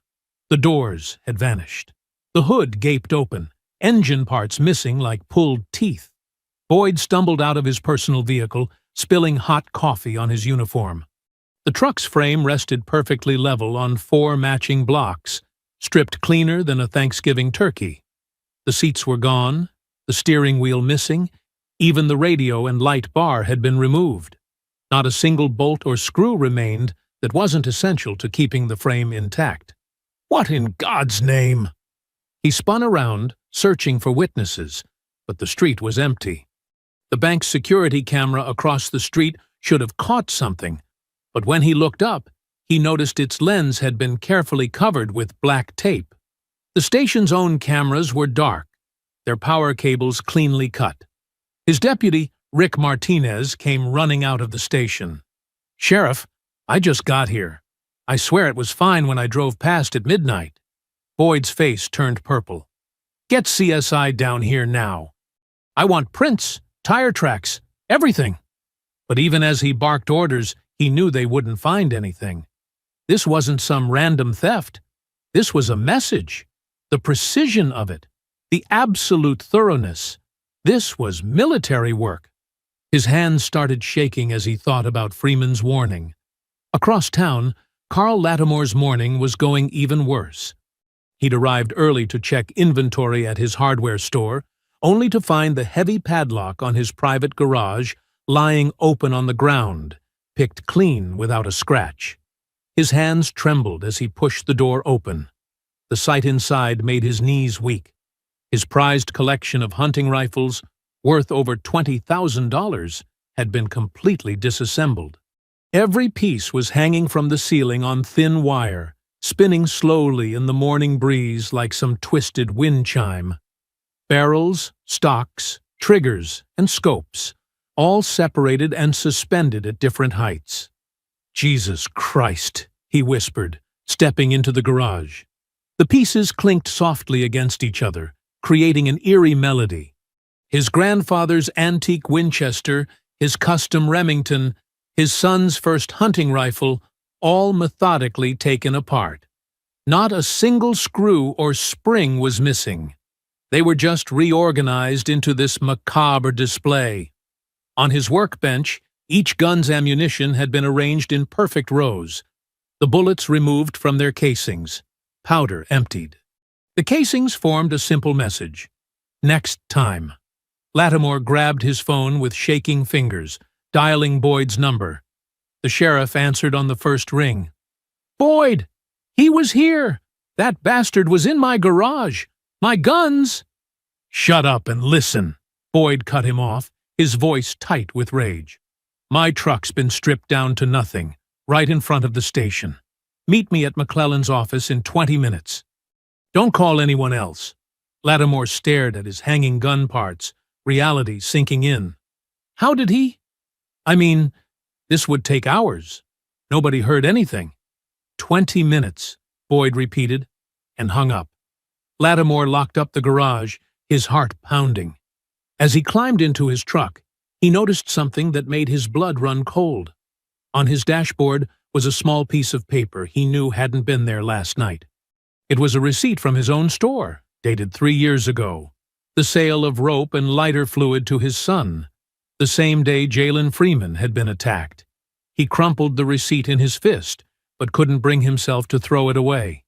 The doors had vanished. The hood gaped open, engine parts missing like pulled teeth. Boyd stumbled out of his personal vehicle, spilling hot coffee on his uniform. The truck's frame rested perfectly level on 4 matching blocks, stripped cleaner than a Thanksgiving turkey. The seats were gone, the steering wheel missing, even the radio and light bar had been removed. Not a single bolt or screw remained that wasn't essential to keeping the frame intact. What in God's name? He spun around, searching for witnesses, but the street was empty. The bank's security camera across the street should have caught something, but when he looked up, he noticed its lens had been carefully covered with black tape. The station's own cameras were dark, their power cables cleanly cut. His deputy, Rick Martinez, came running out of the station. "Sheriff, I just got here. I swear it was fine when I drove past at midnight." Boyd's face turned purple. "Get CSI down here now. I want prints, tire tracks, everything." But even as he barked orders, he knew they wouldn't find anything. This wasn't some random theft. This was a message. The precision of it, the absolute thoroughness. This was military work. His hands started shaking as he thought about Freeman's warning. Across town, Carl Lattimore's morning was going even worse. He'd arrived early to check inventory at his hardware store, only to find the heavy padlock on his private garage lying open on the ground, picked clean without a scratch. His hands trembled as he pushed the door open. The sight inside made his knees weak. His prized collection of hunting rifles, worth over $20,000, had been completely disassembled. Every piece was hanging from the ceiling on thin wire, spinning slowly in the morning breeze like some twisted wind chime. Barrels, stocks, triggers, and scopes, all separated and suspended at different heights. "Jesus Christ," he whispered, stepping into the garage. The pieces clinked softly against each other, creating an eerie melody. His grandfather's antique Winchester, his custom Remington, his son's first hunting rifle, all methodically taken apart. Not a single screw or spring was missing. They were just reorganized into this macabre display. On his workbench, each gun's ammunition had been arranged in perfect rows, the bullets removed from their casings, powder emptied. The casings formed a simple message: "Next time." Lattimore grabbed his phone with shaking fingers, dialing Boyd's number. The sheriff answered on the first ring. "Boyd! He was here! That bastard was in my garage! My guns!" "Shut up and listen!" Boyd cut him off, his voice tight with rage. "My truck's been stripped down to nothing, right in front of the station. Meet me at McClellan's office in 20 minutes. Don't call anyone else." Lattimore stared at his hanging gun parts, reality sinking in. "How did he? I mean, this would take hours. Nobody heard anything." 20 minutes, Boyd repeated, and hung up. Lattimore locked up the garage, his heart pounding. As he climbed into his truck, he noticed something that made his blood run cold. On his dashboard was a small piece of paper he knew hadn't been there last night. It was a receipt from his own store, dated 3 years ago. The sale of rope and lighter fluid to his son, the same day Jaylen Freeman had been attacked. He crumpled the receipt in his fist, but couldn't bring himself to throw it away.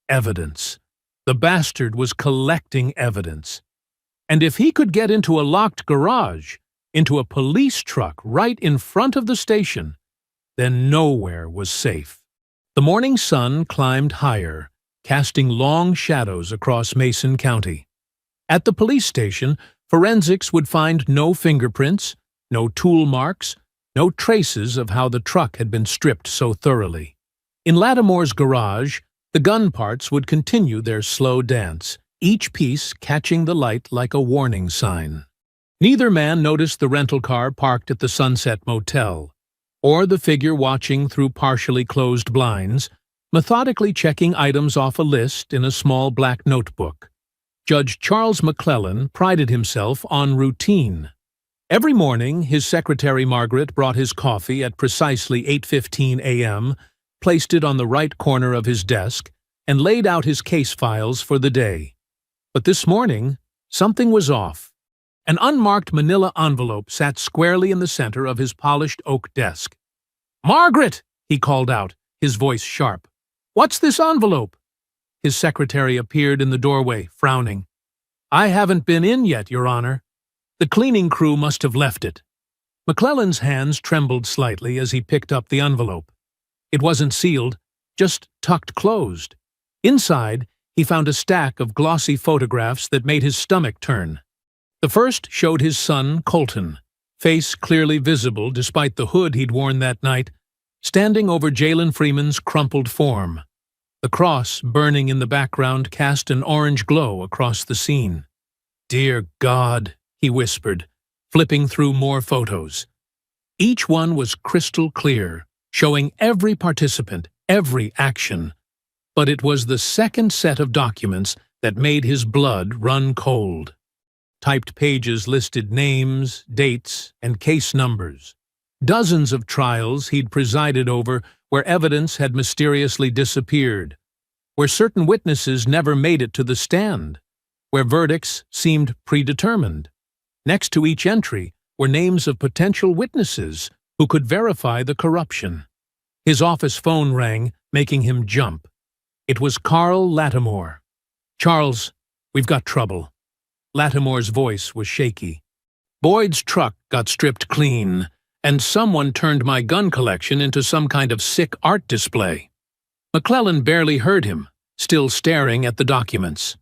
Evidence. The bastard was collecting evidence. And if he could get into a locked garage, into a police truck right in front of the station, then nowhere was safe. The morning sun climbed higher, casting long shadows across Mason County. At the police station, forensics would find no fingerprints, no tool marks, no traces of how the truck had been stripped so thoroughly. In Lattimore's garage, the gun parts would continue their slow dance, each piece catching the light like a warning sign. Neither man noticed the rental car parked at the Sunset Motel, or the figure watching through partially closed blinds, methodically checking items off a list in a small black notebook. Judge Charles McClellan prided himself on routine. Every morning, his secretary Margaret brought his coffee at precisely 8:15 a.m., placed it on the right corner of his desk, and laid out his case files for the day. But this morning, something was off. An unmarked manila envelope sat squarely in the center of his polished oak desk. "Margaret!" he called out, his voice sharp. "What's this envelope?" His secretary appeared in the doorway, frowning. "I haven't been in yet, Your Honor. The cleaning crew must have left it." McClellan's hands trembled slightly as he picked up the envelope. It wasn't sealed, just tucked closed. Inside, he found a stack of glossy photographs that made his stomach turn. The first showed his son, Colton, face clearly visible despite the hood he'd worn that night, standing over Jaylen Freeman's crumpled form. The cross burning in the background cast an orange glow across the scene. "Dear God," he whispered, flipping through more photos. Each one was crystal clear, showing every participant, every action. But it was the second set of documents that made his blood run cold. Typed pages listed names, dates, and case numbers. Dozens of trials he'd presided over where evidence had mysteriously disappeared, where certain witnesses never made it to the stand, where verdicts seemed predetermined. Next to each entry were names of potential witnesses who could verify the corruption. His office phone rang, making him jump. It was Carl Lattimore. "Charles, we've got trouble." Lattimore's voice was shaky. "Boyd's truck got stripped clean, and someone turned my gun collection into some kind of sick art display." McClellan barely heard him, still staring at the documents.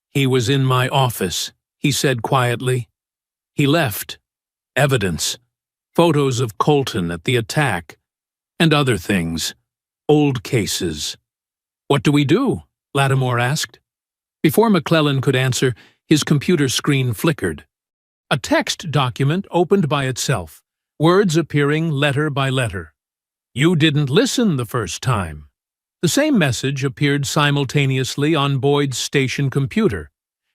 "He was in my office," he said quietly. "He left. Evidence. Photos of Colton at the attack. And other things. Old cases." "What do we do?" Lattimore asked. Before McClellan could answer, his computer screen flickered. A text document opened by itself, words appearing letter by letter. "You didn't listen the first time." The same message appeared simultaneously on Boyd's station computer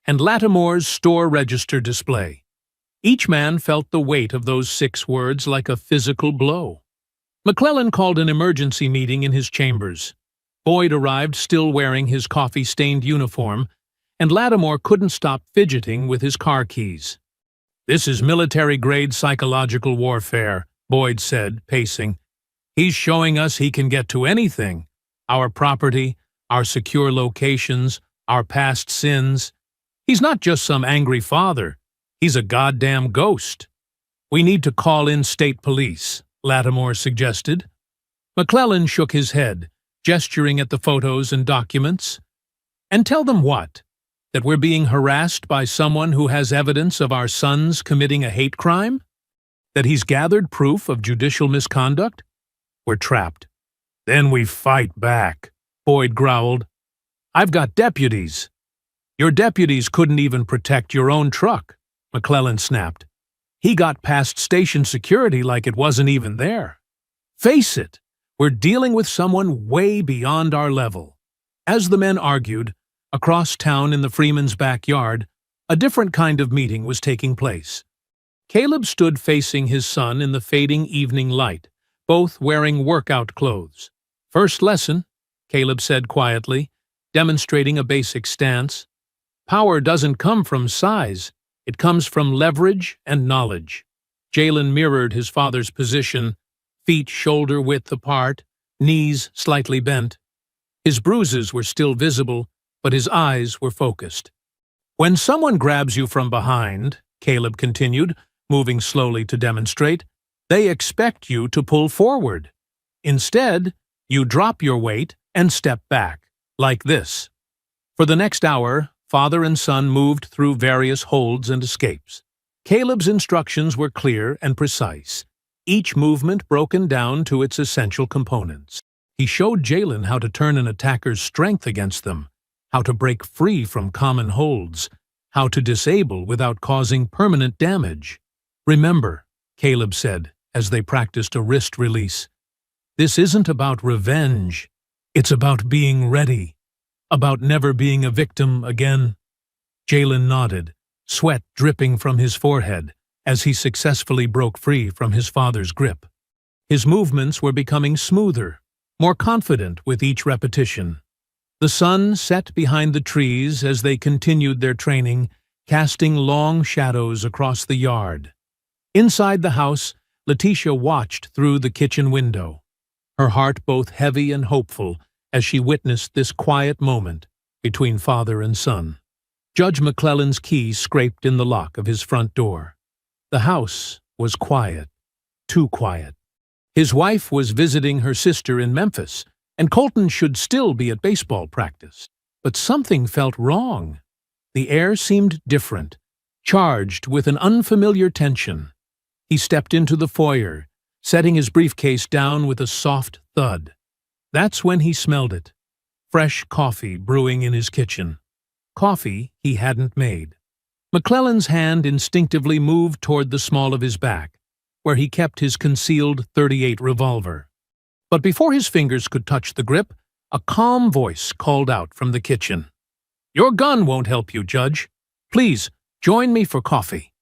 and Lattimore's store register display. Each man felt the weight of those 6 words like a physical blow. McClellan called an emergency meeting in his chambers. Boyd arrived still wearing his coffee-stained uniform, and Lattimore couldn't stop fidgeting with his car keys. "This is military-grade psychological warfare," Boyd said, pacing. "He's showing us he can get to anything. Our property, our secure locations, our past sins. He's not just some angry father. He's a goddamn ghost." "We need to call in state police," Lattimore suggested. McClellan shook his head, gesturing at the photos and documents. "And tell them what? That we're being harassed by someone who has evidence of our sons committing a hate crime? That he's gathered proof of judicial misconduct? We're trapped." "Then we fight back," Boyd growled. "I've got deputies." "Your deputies couldn't even protect your own truck," McClellan snapped. "He got past station security like it wasn't even there. Face it, we're dealing with someone way beyond our level." As the men argued, across town in the Freeman's backyard, a different kind of meeting was taking place. Caleb stood facing his son in the fading evening light, both wearing workout clothes. "First lesson," Caleb said quietly, demonstrating a basic stance. "Power doesn't come from size, it comes from leverage and knowledge." Jaylen mirrored his father's position, feet shoulder-width apart, knees slightly bent. His bruises were still visible, but his eyes were focused. "When someone grabs you from behind," Caleb continued, moving slowly to demonstrate, "they expect you to pull forward. Instead, you drop your weight and step back, like this." For the next hour, father and son moved through various holds and escapes. Caleb's instructions were clear and precise, each movement broken down to its essential components. He showed Jaylen how to turn an attacker's strength against them, how to break free from common holds, how to disable without causing permanent damage. "Remember," Caleb said as they practiced a wrist release, "this isn't about revenge. It's about being ready, about never being a victim again." Jaylen nodded, sweat dripping from his forehead as he successfully broke free from his father's grip. His movements were becoming smoother, more confident with each repetition. The sun set behind the trees as they continued their training, casting long shadows across the yard. Inside the house, Letitia watched through the kitchen window, her heart both heavy and hopeful as she witnessed this quiet moment between father and son. Judge McClellan's key scraped in the lock of his front door. The house was quiet, too quiet. His wife was visiting her sister in Memphis, and Colton should still be at baseball practice. But something felt wrong. The air seemed different, charged with an unfamiliar tension. He stepped into the foyer, setting his briefcase down with a soft thud. That's when he smelled it. Fresh coffee brewing in his kitchen. Coffee he hadn't made. McClellan's hand instinctively moved toward the small of his back, where he kept his concealed .38 revolver. But before his fingers could touch the grip, a calm voice called out from the kitchen. "Your gun won't help you, Judge. Please, join me for coffee."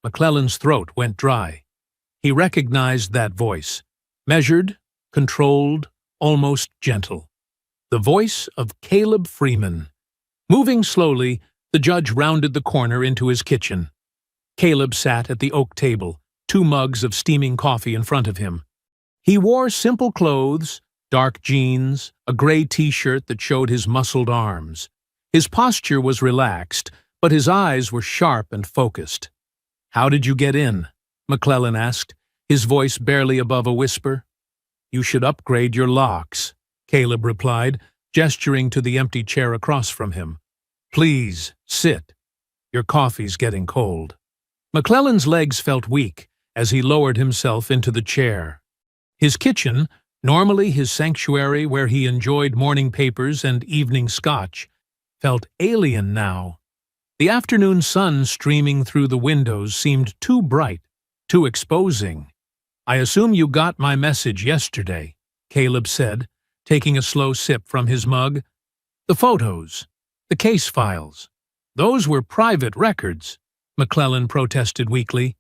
McClellan's throat went dry. He recognized that voice, measured, controlled, almost gentle. The voice of Caleb Freeman. Moving slowly, the judge rounded the corner into his kitchen. Caleb sat at the oak table, 2 mugs of steaming coffee in front of him. He wore simple clothes, dark jeans, a gray t-shirt that showed his muscled arms. His posture was relaxed, but his eyes were sharp and focused. "How did you get in?" McClellan asked, his voice barely above a whisper. "You should upgrade your locks," Caleb replied, gesturing to the empty chair across from him. "Please, sit. Your coffee's getting cold." McClellan's legs felt weak as he lowered himself into the chair. His kitchen, normally his sanctuary where he enjoyed morning papers and evening scotch, felt alien now. The afternoon sun streaming through the windows seemed too bright, too exposing. "I assume you got my message yesterday," Caleb said, taking a slow sip from his mug. "The photos, the case files, those were private records," McClellan protested weakly.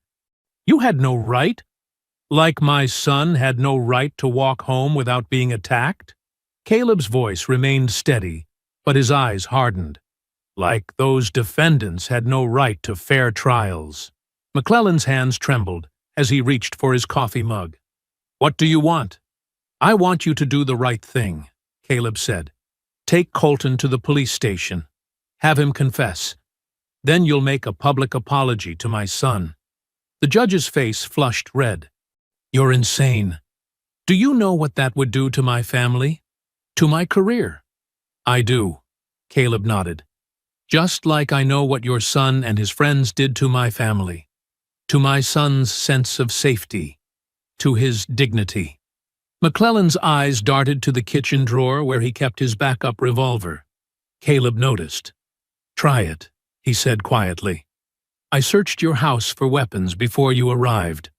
"You had no right? Like my son had no right to walk home without being attacked?" Caleb's voice remained steady, but his eyes hardened. "Like those defendants had no right to fair trials." McClellan's hands trembled as he reached for his coffee mug. "What do you want?" "I want you to do the right thing," Caleb said. "Take Colton to the police station. Have him confess. Then you'll make a public apology to my son." The judge's face flushed red. "You're insane. Do you know what that would do to my family? To my career?" "I do," Caleb nodded. "Just like I know what your son and his friends did to my family. To my son's sense of safety. To his dignity." McClellan's eyes darted to the kitchen drawer where he kept his backup revolver. Caleb noticed. "Try it," he said quietly. "I searched your house for weapons before you arrived.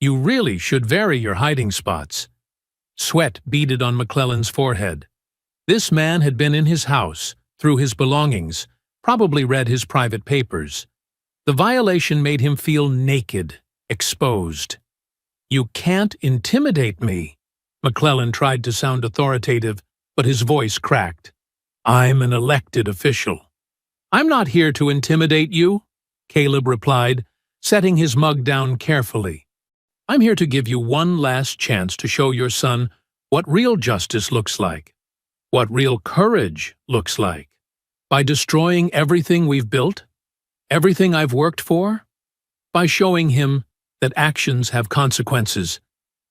You really should vary your hiding spots." Sweat beaded on McClellan's forehead. This man had been in his house, through his belongings, probably read his private papers. The violation made him feel naked, exposed. "You can't intimidate me." McClellan tried to sound authoritative, but his voice cracked. "I'm an elected official." "I'm not here to intimidate you," Caleb replied, setting his mug down carefully. "I'm here to give you one last chance to show your son what real justice looks like, what real courage looks like. By destroying everything we've built, everything I've worked for, by showing him that actions have consequences."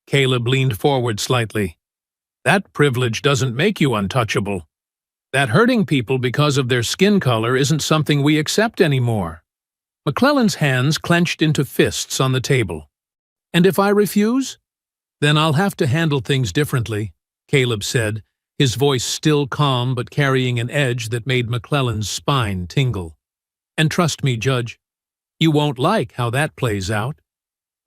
Caleb leaned forward slightly. "That privilege doesn't make you untouchable. That hurting people because of their skin color isn't something we accept anymore." McClellan's hands clenched into fists on the table. "And if I refuse? Then I'll have to handle things differently," Caleb said, his voice still calm but carrying an edge that made McClellan's spine tingle. "And trust me, Judge, you won't like how that plays out."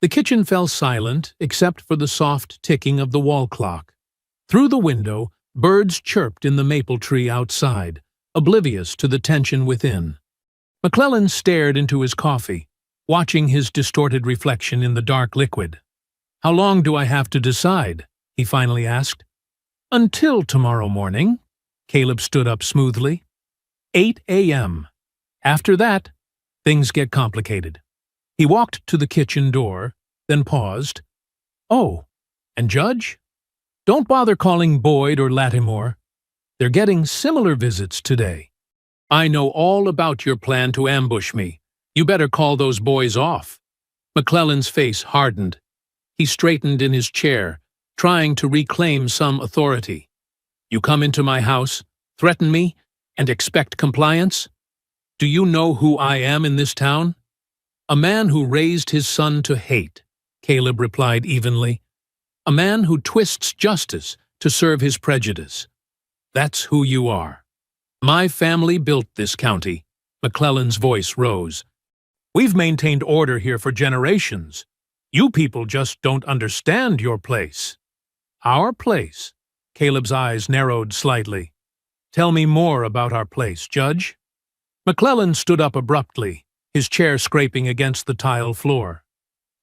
The kitchen fell silent except for the soft ticking of the wall clock. Through the window, birds chirped in the maple tree outside, oblivious to the tension within. McClellan stared into his coffee, watching his distorted reflection in the dark liquid. "How long do I have to decide?" he finally asked. "Until tomorrow morning." Caleb stood up smoothly. 8 a.m. After that, things get complicated. He walked to the kitchen door, then paused. "Oh, and Judge? Don't bother calling Boyd or Lattimore. They're getting similar visits today. I know all about your plan to ambush me. You better call those boys off." McClellan's face hardened. He straightened in his chair, trying to reclaim some authority. "You come into my house, threaten me, and expect compliance? Do you know who I am in this town?" "A man who raised his son to hate," Caleb replied evenly. "A man who twists justice to serve his prejudice. That's who you are. My family built this county." McClellan's voice rose. "We've maintained order here for generations. You people just don't understand your place." "Our place?" Caleb's eyes narrowed slightly. "Tell me more about our place, Judge." McClellan stood up abruptly, his chair scraping against the tile floor.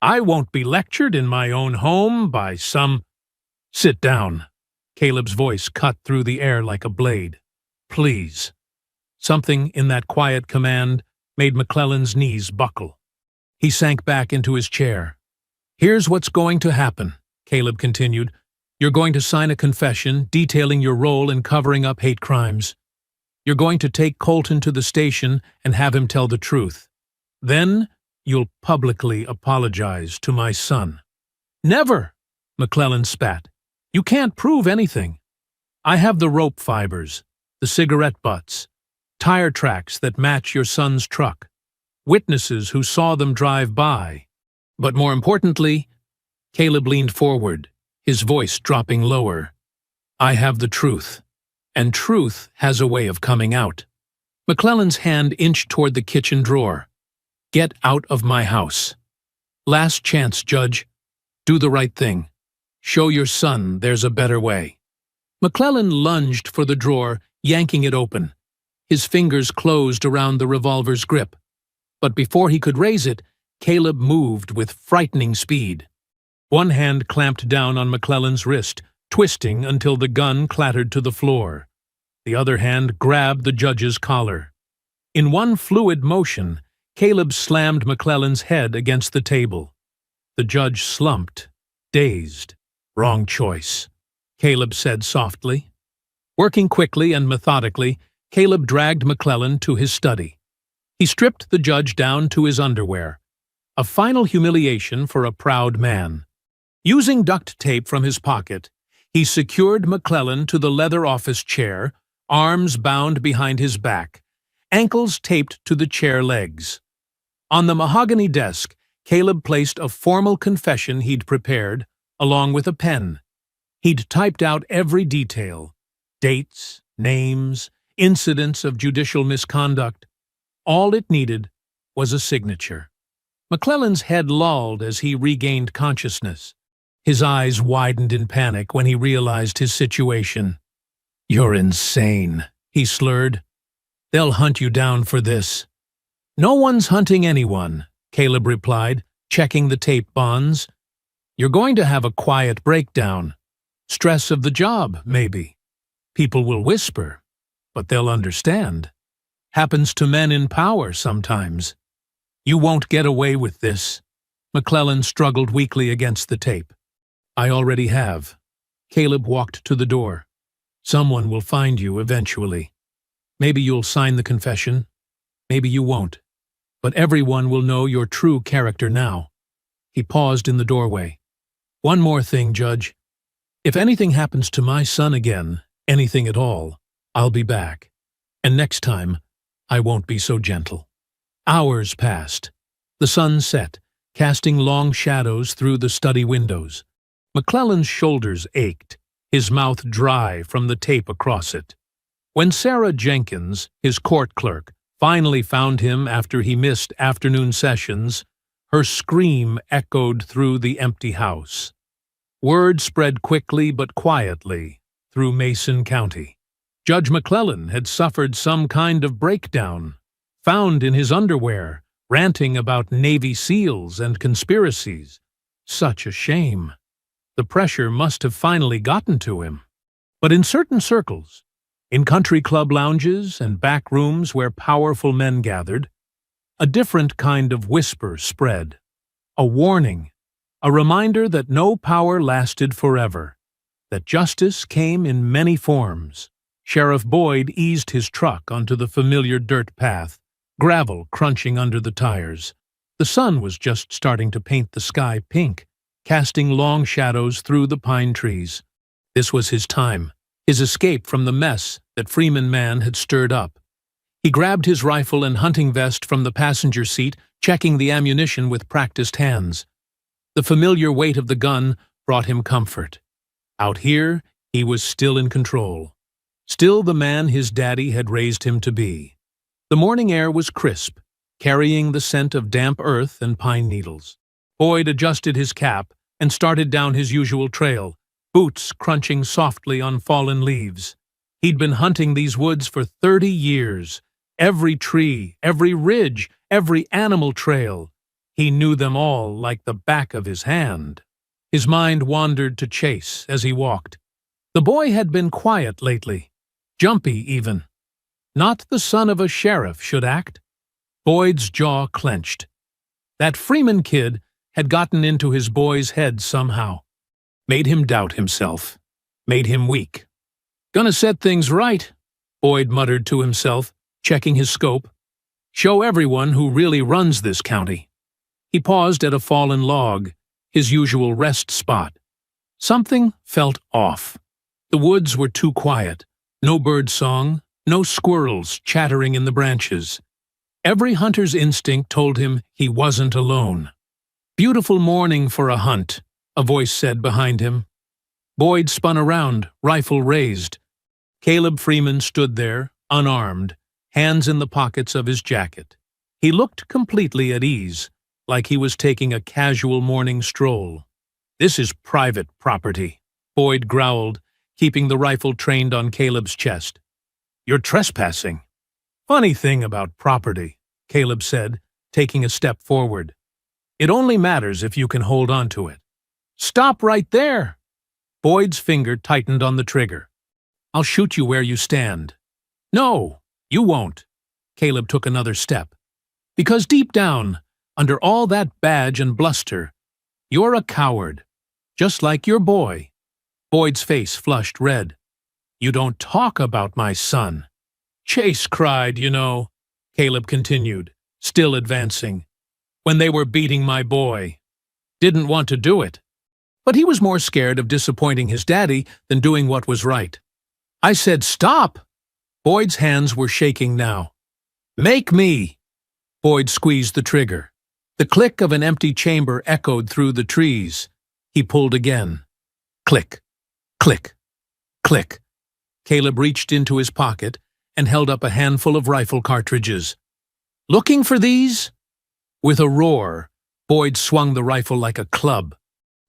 "I won't be lectured in my own home by some—" "Sit down." Caleb's voice cut through the air like a blade. "Please." Something in that quiet command made McClellan's knees buckle. He sank back into his chair. "Here's what's going to happen," Caleb continued. "You're going to sign a confession detailing your role in covering up hate crimes. You're going to take Colton to the station and have him tell the truth. Then you'll publicly apologize to my son." "Never!" McClellan spat. "You can't prove anything. I have the rope fibers, the cigarette butts, tire tracks that match your son's truck, witnesses who saw them drive by. But more importantly," Caleb leaned forward, his voice dropping lower, "I have the truth, and truth has a way of coming out." McClellan's hand inched toward the kitchen drawer. "Get out of my house. Last chance, Judge. Do the right thing. Show your son there's a better way." McClellan lunged for the drawer, yanking it open. His fingers closed around the revolver's grip. But before he could raise it, Caleb moved with frightening speed. One hand clamped down on McClellan's wrist, twisting until the gun clattered to the floor. The other hand grabbed the judge's collar. In one fluid motion, Caleb slammed McClellan's head against the table. The judge slumped, dazed. "Wrong choice," Caleb said softly. Working quickly and methodically, Caleb dragged McClellan to his study. He stripped the judge down to his underwear, a final humiliation for a proud man. Using duct tape from his pocket, he secured McClellan to the leather office chair, arms bound behind his back, ankles taped to the chair legs. On the mahogany desk, Caleb placed a formal confession he'd prepared, along with a pen. He'd typed out every detail: dates, names, incidents of judicial misconduct. All it needed was a signature. McClellan's head lolled as he regained consciousness. His eyes widened in panic when he realized his situation. "You're insane," he slurred. "They'll hunt you down for this." "No one's hunting anyone," Caleb replied, checking the tape bonds. "You're going to have a quiet breakdown. Stress of the job, maybe. People will whisper, but they'll understand. Happens to men in power sometimes. You won't get away with this." McClellan struggled weakly against the tape. "I already have." Caleb walked to the door. "Someone will find you eventually. Maybe you'll sign the confession. Maybe you won't. But everyone will know your true character now." He paused in the doorway. "One more thing, Judge. If anything happens to my son again, anything at all, I'll be back. And next time, I won't be so gentle." Hours passed. The sun set, casting long shadows through the study windows. McClellan's shoulders ached, his mouth dry from the tape across it. When Sarah Jenkins, his court clerk, finally found him after he missed afternoon sessions, her scream echoed through the empty house. Word spread quickly but quietly through Mason County. Judge McClellan had suffered some kind of breakdown, found in his underwear, ranting about Navy SEALs and conspiracies. Such a shame. The pressure must have finally gotten to him. But in certain circles, in country club lounges and back rooms where powerful men gathered, a different kind of whisper spread. A warning, a reminder that no power lasted forever, that justice came in many forms. Sheriff Boyd eased his truck onto the familiar dirt path, gravel crunching under the tires. The sun was just starting to paint the sky pink, casting long shadows through the pine trees. This was his time, his escape from the mess that Freeman Man had stirred up. He grabbed his rifle and hunting vest from the passenger seat, checking the ammunition with practiced hands. The familiar weight of the gun brought him comfort. Out here, he was still in control. Still the man his daddy had raised him to be. The morning air was crisp, carrying the scent of damp earth and pine needles. Boyd adjusted his cap and started down his usual trail, boots crunching softly on fallen leaves. He'd been hunting these woods for 30 years. Every tree, every ridge, every animal trail. He knew them all like the back of his hand. His mind wandered to Chase as he walked. The boy had been quiet lately, jumpy even. Not the son of a sheriff should act. Boyd's jaw clenched. That Freeman kid had gotten into his boy's head somehow. Made him doubt himself. Made him weak. Gonna set things right, Boyd muttered to himself, checking his scope. Show everyone who really runs this county. He paused at a fallen log, his usual rest spot. Something felt off. The woods were too quiet. No bird song, no squirrels chattering in the branches. Every hunter's instinct told him he wasn't alone. Beautiful morning for a hunt, a voice said behind him. Boyd spun around, rifle raised. Caleb Freeman stood there, unarmed, hands in the pockets of his jacket. He looked completely at ease, like he was taking a casual morning stroll. This is private property, Boyd growled, keeping the rifle trained on Caleb's chest. You're trespassing. Funny thing about property, Caleb said, taking a step forward. It only matters if you can hold on to it. Stop right there! Boyd's finger tightened on the trigger. I'll shoot you where you stand. No, you won't. Caleb took another step. Because deep down, under all that badge and bluster, you're a coward, just like your boy. Boyd's face flushed red. You don't talk about my son. Chase cried, you know, Caleb continued, still advancing, when they were beating my boy. Didn't want to do it. But he was more scared of disappointing his daddy than doing what was right. I said, stop! Boyd's hands were shaking now. Make me! Boyd squeezed the trigger. The click of an empty chamber echoed through the trees. He pulled again. Click, click, click. Caleb reached into his pocket and held up a handful of rifle cartridges. Looking for these? With a roar, Boyd swung the rifle like a club.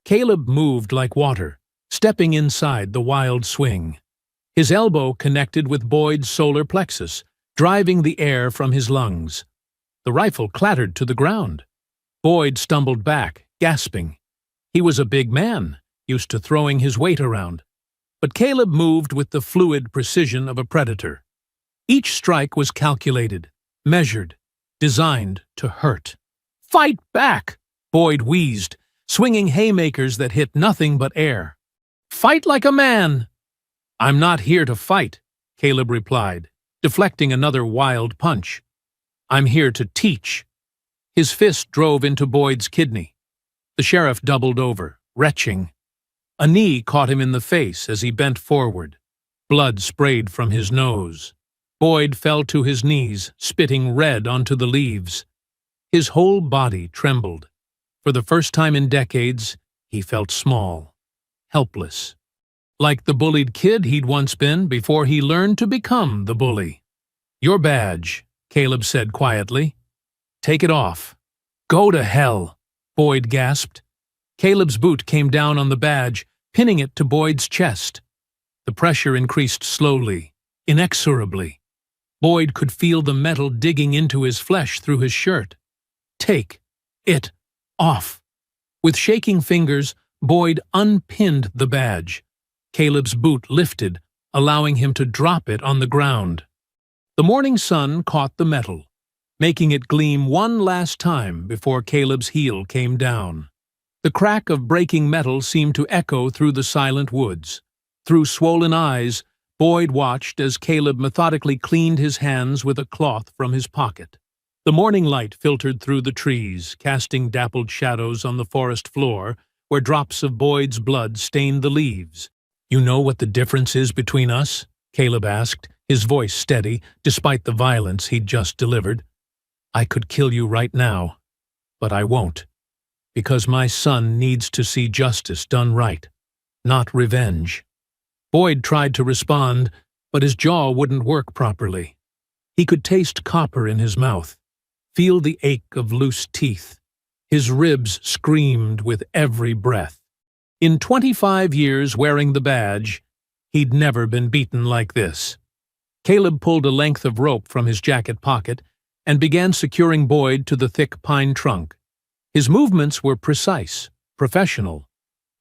Caleb moved like water, stepping inside the wild swing. His elbow connected with Boyd's solar plexus, driving the air from his lungs. The rifle clattered to the ground. Boyd stumbled back, gasping. He was a big man, used to throwing his weight around. But Caleb moved with the fluid precision of a predator. Each strike was calculated, measured, designed to hurt. Fight back! Boyd wheezed, swinging haymakers that hit nothing but air. Fight like a man! I'm not here to fight, Caleb replied, deflecting another wild punch. I'm here to teach. His fist drove into Boyd's kidney. The sheriff doubled over, retching. A knee caught him in the face as he bent forward. Blood sprayed from his nose. Boyd fell to his knees, spitting red onto the leaves. His whole body trembled. For the first time in decades, he felt small, helpless. Like the bullied kid he'd once been before he learned to become the bully. "Your badge," Caleb said quietly. "Take it off." "Go to hell," Boyd gasped. Caleb's boot came down on the badge, pinning it to Boyd's chest. The pressure increased slowly, inexorably. Boyd could feel the metal digging into his flesh through his shirt. "Take it off." With shaking fingers, Boyd unpinned the badge. Caleb's boot lifted, allowing him to drop it on the ground. The morning sun caught the metal, making it gleam one last time before Caleb's heel came down. The crack of breaking metal seemed to echo through the silent woods. Through swollen eyes, Boyd watched as Caleb methodically cleaned his hands with a cloth from his pocket. The morning light filtered through the trees, casting dappled shadows on the forest floor, where drops of Boyd's blood stained the leaves. "You know what the difference is between us?" Caleb asked, his voice steady, despite the violence he'd just delivered. "I could kill you right now, but I won't, because my son needs to see justice done right, not revenge." Boyd tried to respond, but his jaw wouldn't work properly. He could taste copper in his mouth, feel the ache of loose teeth. His ribs screamed with every breath. In 25 years wearing the badge, he'd never been beaten like this. Caleb pulled a length of rope from his jacket pocket and began securing Boyd to the thick pine trunk. His movements were precise, professional.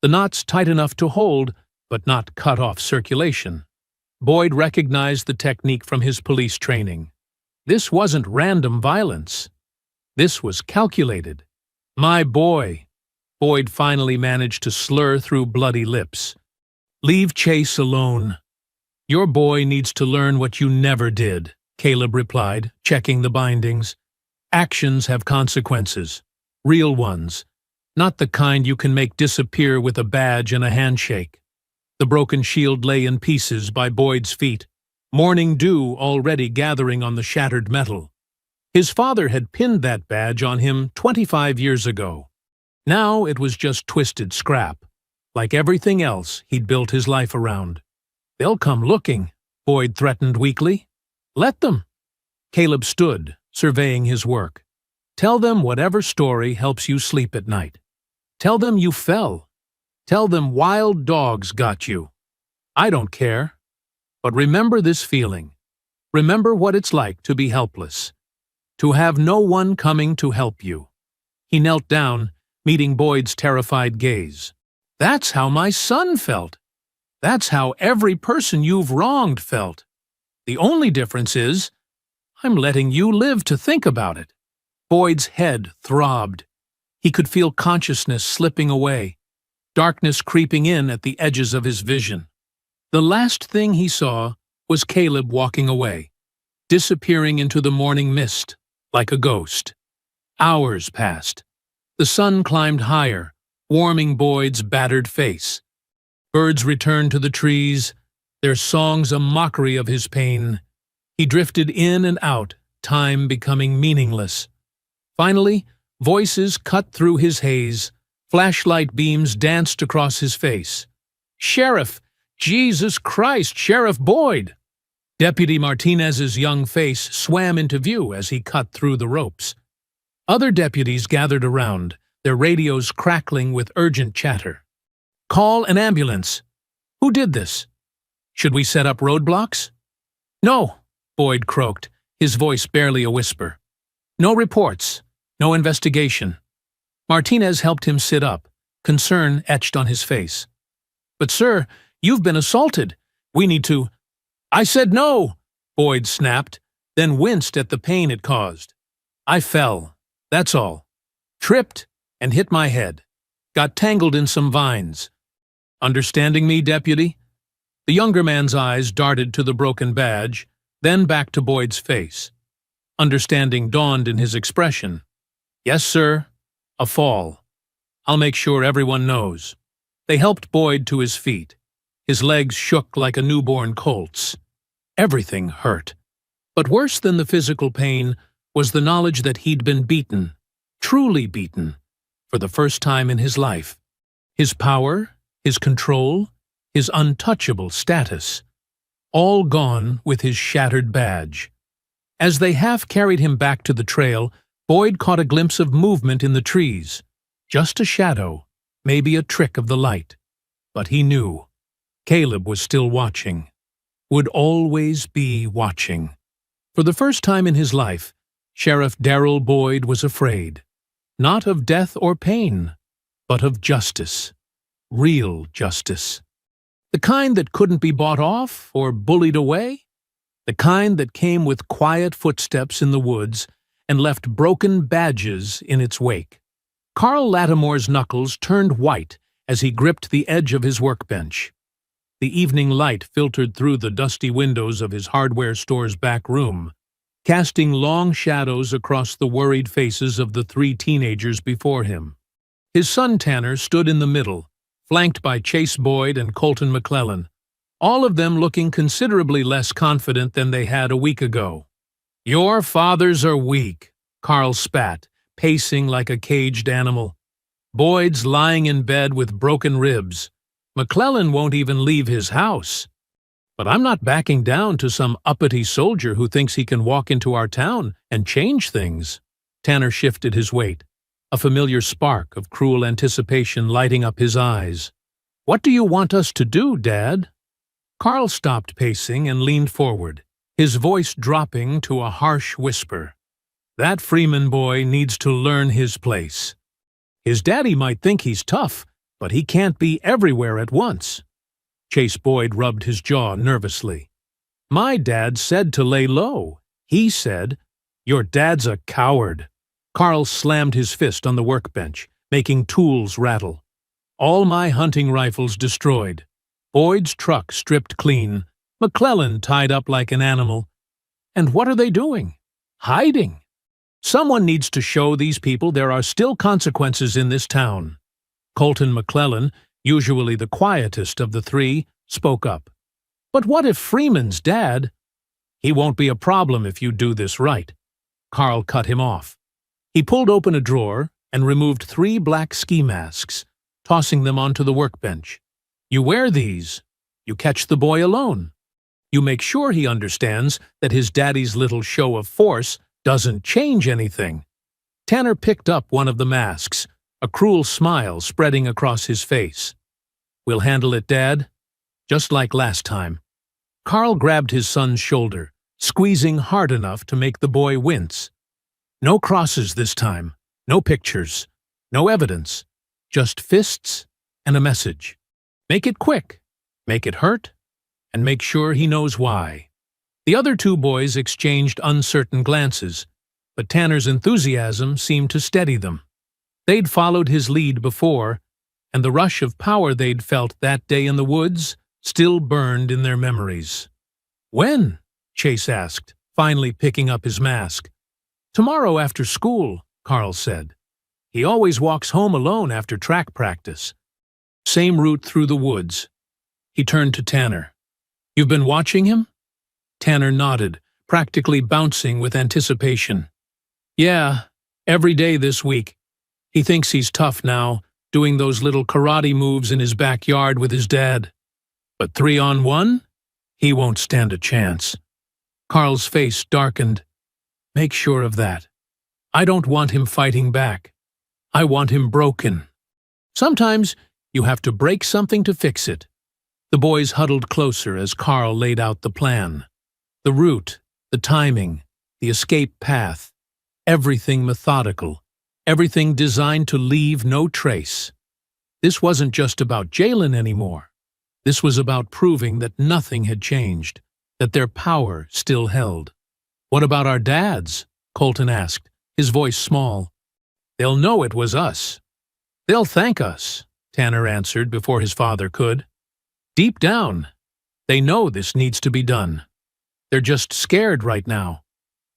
The knots tight enough to hold, but not cut off circulation. Boyd recognized the technique from his police training. This wasn't random violence. This was calculated. "My boy," Boyd finally managed to slur through bloody lips. "Leave Chase alone. Your boy needs to learn what you never did," Caleb replied, checking the bindings. "Actions have consequences. Real ones. Not the kind you can make disappear with a badge and a handshake." The broken shield lay in pieces by Boyd's feet, morning dew already gathering on the shattered metal. His father had pinned that badge on him 25 years ago. Now it was just twisted scrap, like everything else he'd built his life around. "They'll come looking," Boyd threatened weakly. "Let them." Caleb stood, surveying his work. "Tell them whatever story helps you sleep at night. Tell them you fell. Tell them wild dogs got you. I don't care. But remember this feeling. Remember what it's like to be helpless. To have no one coming to help you." He knelt down, meeting Boyd's terrified gaze. "That's how my son felt. That's how every person you've wronged felt. The only difference is, I'm letting you live to think about it." Boyd's head throbbed. He could feel consciousness slipping away, darkness creeping in at the edges of his vision. The last thing he saw was Caleb walking away, disappearing into the morning mist like a ghost. Hours passed. The sun climbed higher, warming Boyd's battered face. Birds returned to the trees, their songs a mockery of his pain. He drifted in and out, time becoming meaningless. Finally, voices cut through his haze. Flashlight beams danced across his face. "Sheriff! Jesus Christ, Sheriff Boyd!" Deputy Martinez's young face swam into view as he cut through the ropes. Other deputies gathered around, their radios crackling with urgent chatter. "Call an ambulance." "Who did this?" "Should we set up roadblocks?" "No," Boyd croaked, his voice barely a whisper. "No reports. No investigation." Martinez helped him sit up, concern etched on his face. "But sir, you've been assaulted. We need to—" "I said no!" Boyd snapped, then winced at the pain it caused. "I fell. That's all. Tripped and hit my head. Got tangled in some vines. Understanding me, deputy?" The younger man's eyes darted to the broken badge, then back to Boyd's face. Understanding dawned in his expression. "Yes, sir. A fall. I'll make sure everyone knows." They helped Boyd to his feet. His legs shook like a newborn colt's. Everything hurt. But worse than the physical pain was the knowledge that he'd been beaten, truly beaten, for the first time in his life. His power, his control, his untouchable status. All gone with his shattered badge. As they half carried him back to the trail, Boyd caught a glimpse of movement in the trees. Just a shadow, maybe a trick of the light. But he knew. Caleb was still watching. Would always be watching. For the first time in his life, Sheriff Darrell Boyd was afraid. Not of death or pain, but of justice. Real justice. The kind that couldn't be bought off or bullied away. The kind that came with quiet footsteps in the woods and left broken badges in its wake. Carl Lattimore's knuckles turned white as he gripped the edge of his workbench. The evening light filtered through the dusty windows of his hardware store's back room, casting long shadows across the worried faces of the 3 teenagers before him. His son Tanner stood in the middle, flanked by Chase Boyd and Colton McClellan, all of them looking considerably less confident than they had a week ago. "Your fathers are weak," Carl spat, pacing like a caged animal. "Boyd's lying in bed with broken ribs. McClellan won't even leave his house. But I'm not backing down to some uppity soldier who thinks he can walk into our town and change things." Tanner shifted his weight, a familiar spark of cruel anticipation lighting up his eyes. "What do you want us to do, Dad?" Carl stopped pacing and leaned forward, his voice dropping to a harsh whisper. "That Freeman boy needs to learn his place. His daddy might think he's tough, but he can't be everywhere at once." Chase Boyd rubbed his jaw nervously. "My dad said to lay low. He said, 'Your dad's a coward.'" Carl slammed his fist on the workbench, making tools rattle. "All my hunting rifles destroyed. Boyd's truck stripped clean. McClellan tied up like an animal. And what are they doing? Hiding. Someone needs to show these people there are still consequences in this town." Colton McClellan, usually the quietest of the 3, spoke up. "But what if Freeman's dad—" "He won't be a problem if you do this right." Carl cut him off. He pulled open a drawer and removed 3 black ski masks, tossing them onto the workbench. "You wear these. You catch the boy alone. You make sure he understands that his daddy's little show of force doesn't change anything." Tanner picked up one of the masks, a cruel smile spreading across his face. "We'll handle it, Dad. Just like last time." Carl grabbed his son's shoulder, squeezing hard enough to make the boy wince. "No crosses this time. No pictures. No evidence. Just fists and a message. Make it quick. Make it hurt. And make sure he knows why." The other 2 boys exchanged uncertain glances, but Tanner's enthusiasm seemed to steady them. They'd followed his lead before, and the rush of power they'd felt that day in the woods still burned in their memories. "When?" Chase asked, finally picking up his mask. "Tomorrow after school," Carl said. "He always walks home alone after track practice." Same route through the woods. He turned to Tanner. "You've been watching him?" Tanner nodded, practically bouncing with anticipation. "Yeah, every day this week. He thinks he's tough now, doing those little karate moves in his backyard with his dad. But 3-on-1? He won't stand a chance." Carl's face darkened. "Make sure of that. I don't want him fighting back. I want him broken. Sometimes you have to break something to fix it." The boys huddled closer as Carl laid out the plan. The route, the timing, the escape path, everything methodical, everything designed to leave no trace. This wasn't just about Jaylen anymore. This was about proving that nothing had changed, that their power still held. "What about our dads?" Colton asked, his voice small. "They'll know it was us." "They'll thank us," Tanner answered before his father could. "Deep down, they know this needs to be done. They're just scared right now."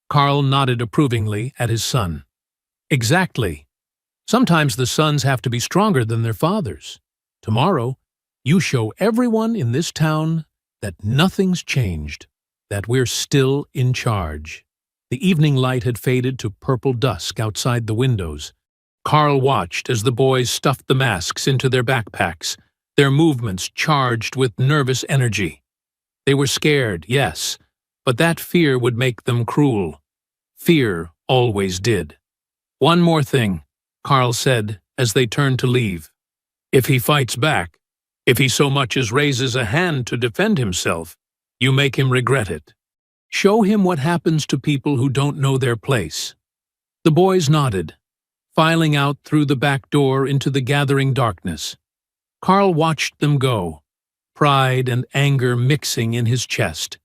Carl nodded approvingly at his son. "Exactly. Sometimes the sons have to be stronger than their fathers. Tomorrow, you show everyone in this town that nothing's changed, that we're still in charge." The evening light had faded to purple dusk outside the windows. Carl watched as the boys stuffed the masks into their backpacks, their movements charged with nervous energy. They were scared, yes, but that fear would make them cruel. Fear always did. "One more thing," Carl said as they turned to leave. "If he fights back, if he so much as raises a hand to defend himself, you make him regret it. Show him what happens to people who don't know their place." The boys nodded, filing out through the back door into the gathering darkness. Carl watched them go, pride and anger mixing in his chest.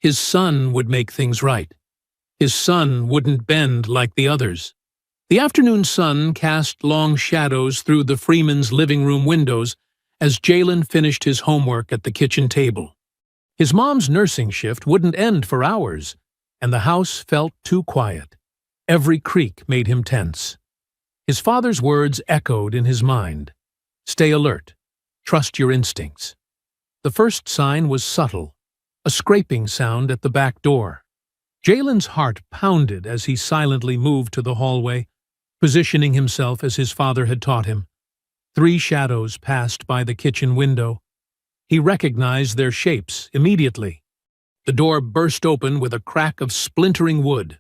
His son would make things right. His son wouldn't bend like the others. The afternoon sun cast long shadows through the Freemans' living room windows as Jaylen finished his homework at the kitchen table. His mom's nursing shift wouldn't end for hours, and the house felt too quiet. Every creak made him tense. His father's words echoed in his mind. Stay alert. Trust your instincts. The first sign was subtle, a scraping sound at the back door. Jaylen's heart pounded as he silently moved to the hallway, positioning himself as his father had taught him. 3 shadows passed by the kitchen window. He recognized their shapes immediately. The door burst open with a crack of splintering wood.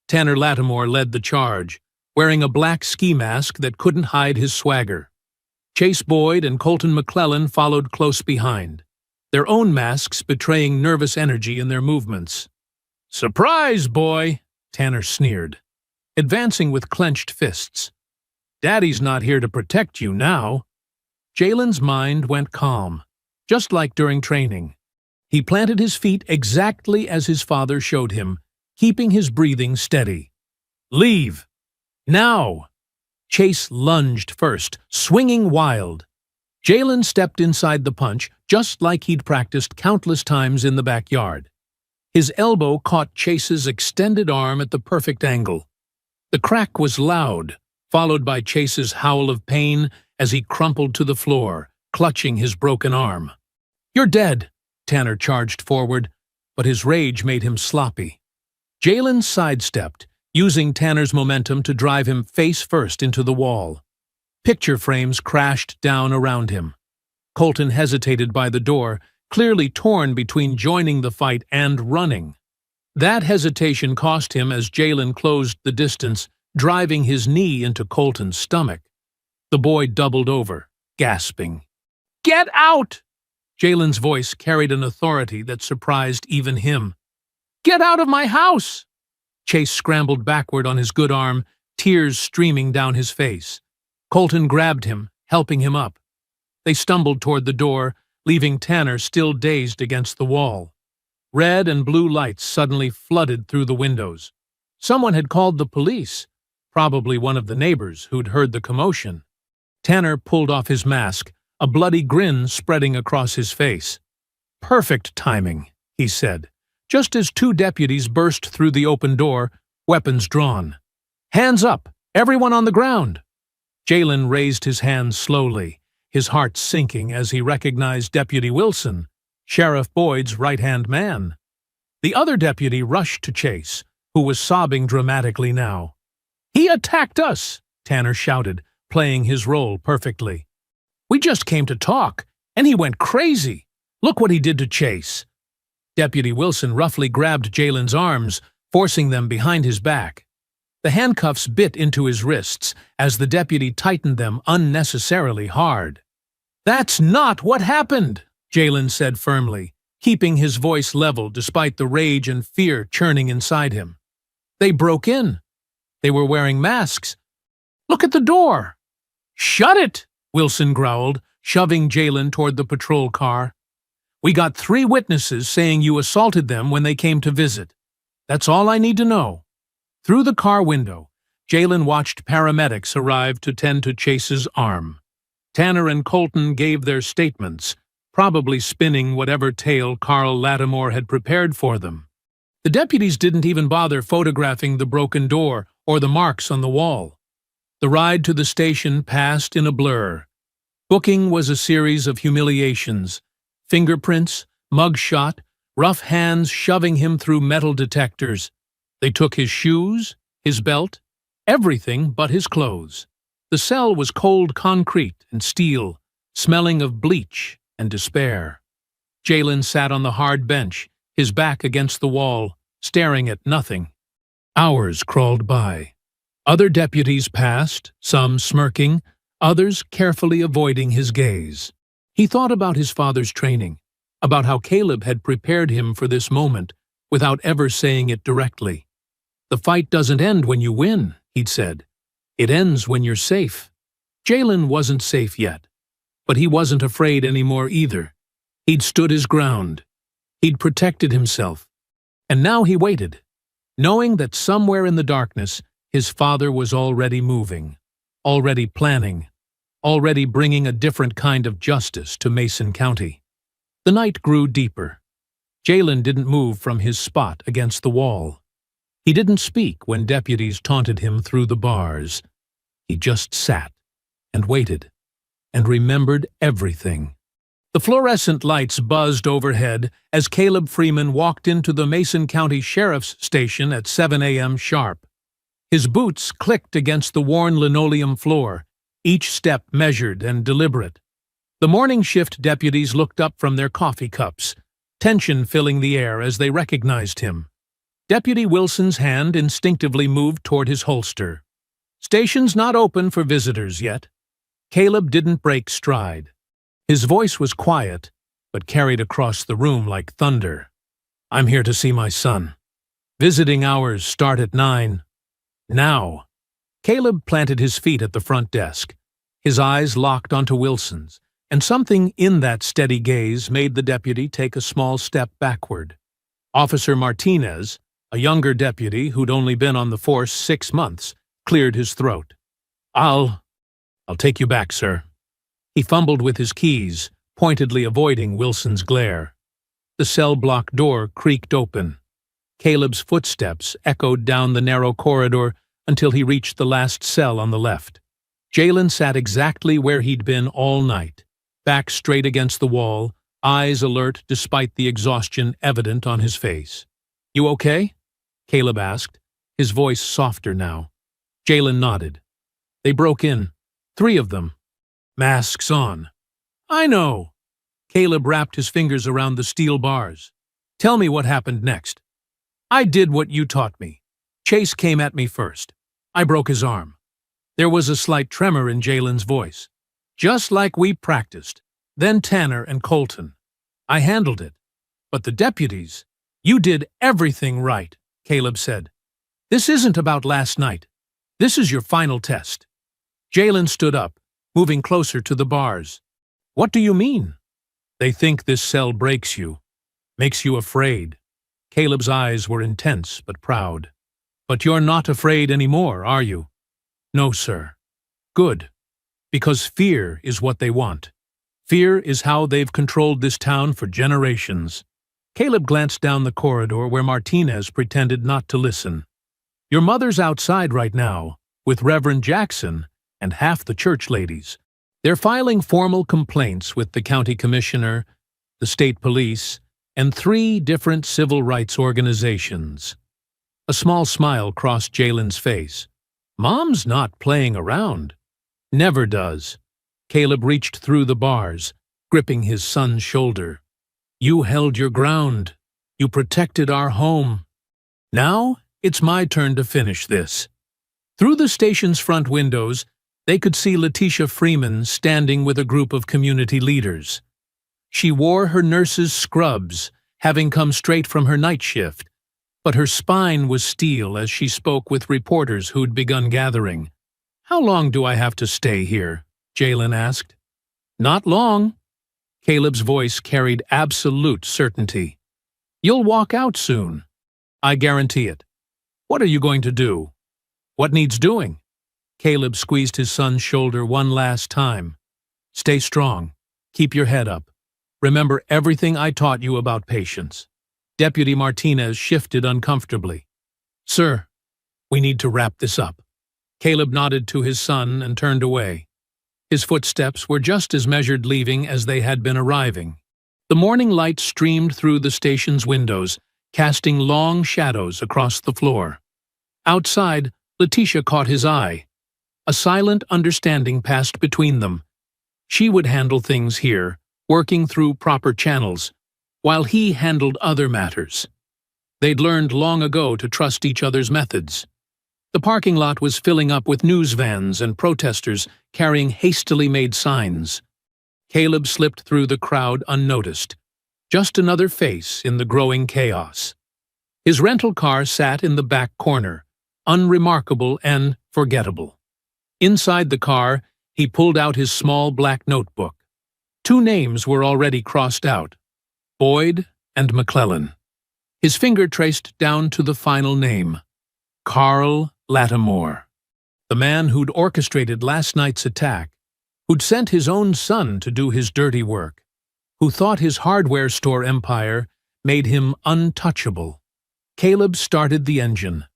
Tanner Lattimore led the charge, wearing a black ski mask that couldn't hide his swagger. Chase Boyd and Colton McClellan followed close behind, their own masks betraying nervous energy in their movements. "Surprise, boy!" Tanner sneered, advancing with clenched fists. "Daddy's not here to protect you now." Jaylen's mind went calm, just like during training. He planted his feet exactly as his father showed him, keeping his breathing steady. "Leave! Now!" Chase lunged first, swinging wild. Jaylen stepped inside the punch, just like he'd practiced countless times in the backyard. His elbow caught Chase's extended arm at the perfect angle. The crack was loud, followed by Chase's howl of pain as he crumpled to the floor, clutching his broken arm. "You're dead!" Tanner charged forward, but his rage made him sloppy. Jaylen sidestepped, using Tanner's momentum to drive him face first into the wall. Picture frames crashed down around him. Colton hesitated by the door, clearly torn between joining the fight and running. That hesitation cost him as Jaylen closed the distance, driving his knee into Colton's stomach. The boy doubled over, gasping. "Get out!" Jaylen's voice carried an authority that surprised even him. "Get out of my house!" Chase scrambled backward on his good arm, tears streaming down his face. Colton grabbed him, helping him up. They stumbled toward the door, leaving Tanner still dazed against the wall. Red and blue lights suddenly flooded through the windows. Someone had called the police, probably one of the neighbors who'd heard the commotion. Tanner pulled off his mask, a bloody grin spreading across his face. "Perfect timing," he said, just as 2 deputies burst through the open door, weapons drawn. "Hands up! Everyone on the ground!" Jaylen raised his hands slowly, his heart sinking as he recognized Deputy Wilson, Sheriff Boyd's right-hand man. The other deputy rushed to Chase, who was sobbing dramatically now. "He attacked us!" Tanner shouted, playing his role perfectly. "We just came to talk, and he went crazy. Look what he did to Chase." Deputy Wilson roughly grabbed Jaylen's arms, forcing them behind his back. The handcuffs bit into his wrists as the deputy tightened them unnecessarily hard. "That's not what happened," Jaylen said firmly, keeping his voice level despite the rage and fear churning inside him. "They broke in. They were wearing masks. Look at the door." "Shut it!" Wilson growled, shoving Jaylen toward the patrol car. "We got 3 witnesses saying you assaulted them when they came to visit. That's all I need to know." Through the car window, Jaylen watched paramedics arrive to tend to Chase's arm. Tanner and Colton gave their statements, probably spinning whatever tale Carl Lattimore had prepared for them. The deputies didn't even bother photographing the broken door or the marks on the wall. The ride to the station passed in a blur. Booking was a series of humiliations. Fingerprints, mugshot, rough hands shoving him through metal detectors. They took his shoes, his belt, everything but his clothes. The cell was cold concrete and steel, smelling of bleach and despair. Jaylen sat on the hard bench, his back against the wall, staring at nothing. Hours crawled by. Other deputies passed, some smirking, others carefully avoiding his gaze. He thought about his father's training, about how Caleb had prepared him for this moment without ever saying it directly. "The fight doesn't end when you win," he'd said. "It ends when you're safe." Jaylen wasn't safe yet, but he wasn't afraid anymore either. He'd stood his ground. He'd protected himself. And now he waited, knowing that somewhere in the darkness his father was already moving, already planning, already bringing a different kind of justice to Mason County. The night grew deeper. Jaylen didn't move from his spot against the wall. He didn't speak when deputies taunted him through the bars. He just sat and waited and remembered everything. The fluorescent lights buzzed overhead as Caleb Freeman walked into the Mason County Sheriff's Station at 7 a.m. sharp. His boots clicked against the worn linoleum floor, each step measured and deliberate. The morning shift deputies looked up from their coffee cups, tension filling the air as they recognized him. Deputy Wilson's hand instinctively moved toward his holster. "Station's not open for visitors yet." Caleb didn't break stride. His voice was quiet, but carried across the room like thunder. "I'm here to see my son. Visiting hours start at 9. Now." Caleb planted his feet at the front desk. His eyes locked onto Wilson's, and something in that steady gaze made the deputy take a small step backward. Officer Martinez, a younger deputy who'd only been on the force 6 months, cleared his throat. I'll take you back, sir." He fumbled with his keys, pointedly avoiding Wilson's glare. The cell block door creaked open. Caleb's footsteps echoed down the narrow corridor until he reached the last cell on the left. Jaylen sat exactly where he'd been all night, back straight against the wall, eyes alert despite the exhaustion evident on his face. "You okay?" Caleb asked, his voice softer now. Jaylen nodded. "They broke in. 3 of them. Masks on." "I know." Caleb wrapped his fingers around the steel bars. "Tell me what happened next." "I did what you taught me. Chase came at me first. I broke his arm." There was a slight tremor in Jaylen's voice. "Just like we practiced. Then Tanner and Colton. I handled it. But the deputies, you did everything right," Caleb said. "This isn't about last night. This is your final test." Jaylen stood up, moving closer to the bars. "What do you mean?" "They think this cell breaks you, makes you afraid." Caleb's eyes were intense but proud. "But you're not afraid anymore, are you?" "No, sir." "Good. Because fear is what they want. Fear is how they've controlled this town for generations." Caleb glanced down the corridor where Martinez pretended not to listen. "Your mother's outside right now, with Reverend Jackson and half the church ladies. They're filing formal complaints with the county commissioner, the state police, and 3 different civil rights organizations." A small smile crossed Jaylen's face. "Mom's not playing around." "Never does." Caleb reached through the bars, gripping his son's shoulder. "You held your ground. You protected our home. Now it's my turn to finish this." Through the station's front windows, they could see Letitia Freeman standing with a group of community leaders. She wore her nurse's scrubs, having come straight from her night shift, but her spine was steel as she spoke with reporters who'd begun gathering. "How long do I have to stay here?" Jaylen asked. "Not long." Caleb's voice carried absolute certainty. "You'll walk out soon. I guarantee it. What are you going to do?" "What needs doing?" Caleb squeezed his son's shoulder one last time. "Stay strong. Keep your head up. Remember everything I taught you about patience." Deputy Martinez shifted uncomfortably. "Sir, we need to wrap this up." Caleb nodded to his son and turned away. His footsteps were just as measured leaving as they had been arriving. The morning light streamed through the station's windows, casting long shadows across the floor. Outside, Letitia caught his eye. A silent understanding passed between them. She would handle things here, working through proper channels, while he handled other matters. They'd learned long ago to trust each other's methods. The parking lot was filling up with news vans and protesters carrying hastily made signs. Caleb slipped through the crowd unnoticed, just another face in the growing chaos. His rental car sat in the back corner, unremarkable and forgettable. Inside the car, he pulled out his small black notebook. 2 names were already crossed out: Boyd and McClellan. His finger traced down to the final name: Carl Lattimore, the man who'd orchestrated last night's attack, who'd sent his own son to do his dirty work, who thought his hardware store empire made him untouchable. Caleb started the engine.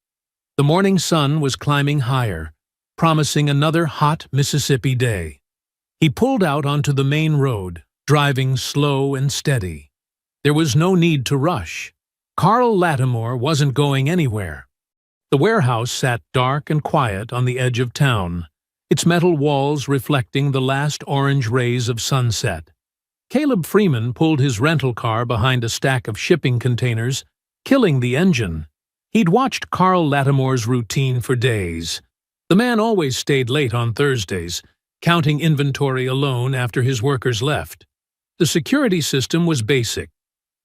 The morning sun was climbing higher, promising another hot Mississippi day. He pulled out onto the main road, driving slow and steady. There was no need to rush. Carl Lattimore wasn't going anywhere. The warehouse sat dark and quiet on the edge of town, its metal walls reflecting the last orange rays of sunset. Caleb Freeman pulled his rental car behind a stack of shipping containers, killing the engine. He'd watched Carl Lattimore's routine for days. The man always stayed late on Thursdays, counting inventory alone after his workers left. The security system was basic,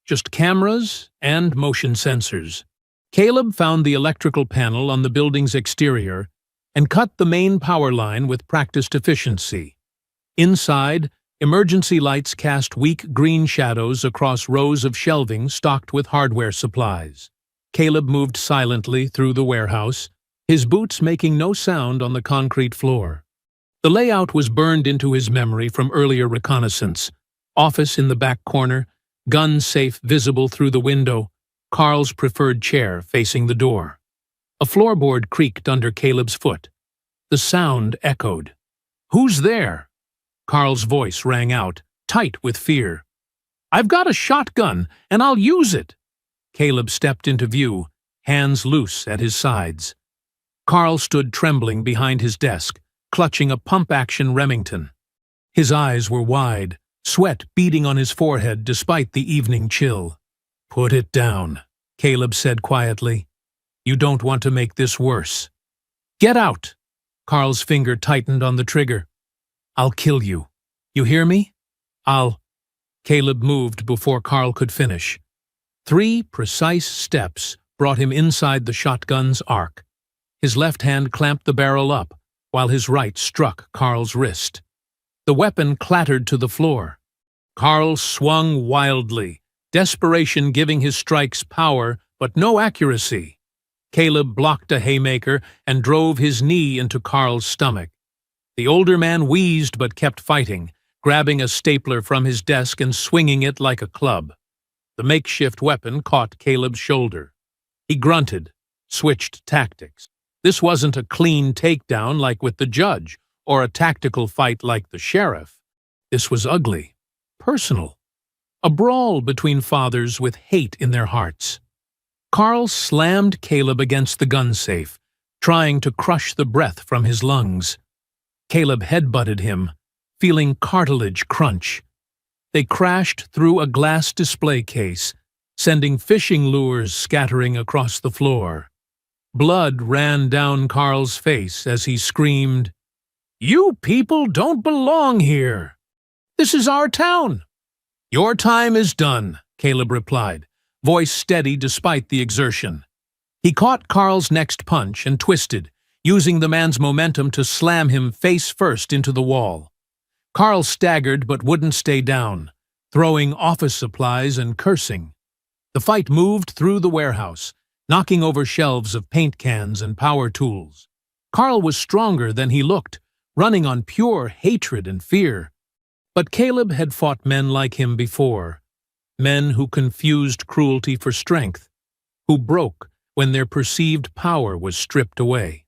just cameras and motion sensors. Caleb found the electrical panel on the building's exterior and cut the main power line with practiced efficiency. Inside, emergency lights cast weak green shadows across rows of shelving stocked with hardware supplies. Caleb moved silently through the warehouse, his boots making no sound on the concrete floor. The layout was burned into his memory from earlier reconnaissance. Office in the back corner, gun safe visible through the window, Carl's preferred chair facing the door. A floorboard creaked under Caleb's foot. The sound echoed. "Who's there?" Carl's voice rang out, tight with fear. "I've got a shotgun, and I'll use it." Caleb stepped into view, hands loose at his sides. Carl stood trembling behind his desk, clutching a pump-action Remington. His eyes were wide, sweat beading on his forehead despite the evening chill. "Put it down," Caleb said quietly. "You don't want to make this worse." "Get out!" Carl's finger tightened on the trigger. "I'll kill you. You hear me? I'll—" Caleb moved before Carl could finish. 3 precise steps brought him inside the shotgun's arc. His left hand clamped the barrel up, while his right struck Carl's wrist. The weapon clattered to the floor. Carl swung wildly, desperation giving his strikes power but no accuracy. Caleb blocked a haymaker and drove his knee into Carl's stomach. The older man wheezed but kept fighting, grabbing a stapler from his desk and swinging it like a club. The makeshift weapon caught Caleb's shoulder. He grunted, switched tactics. This wasn't a clean takedown like with the judge, or a tactical fight like the sheriff. This was ugly, personal. A brawl between fathers with hate in their hearts. Carl slammed Caleb against the gun safe, trying to crush the breath from his lungs. Caleb headbutted him, feeling cartilage crunch. They crashed through a glass display case, sending fishing lures scattering across the floor. Blood ran down Carl's face as he screamed, "You people don't belong here! This is our town!" "Your time is done," Caleb replied, voice steady despite the exertion. He caught Carl's next punch and twisted, using the man's momentum to slam him face first into the wall. Carl staggered but wouldn't stay down, throwing office supplies and cursing. The fight moved through the warehouse, knocking over shelves of paint cans and power tools. Carl was stronger than he looked, running on pure hatred and fear. But Caleb had fought men like him before, men who confused cruelty for strength, who broke when their perceived power was stripped away.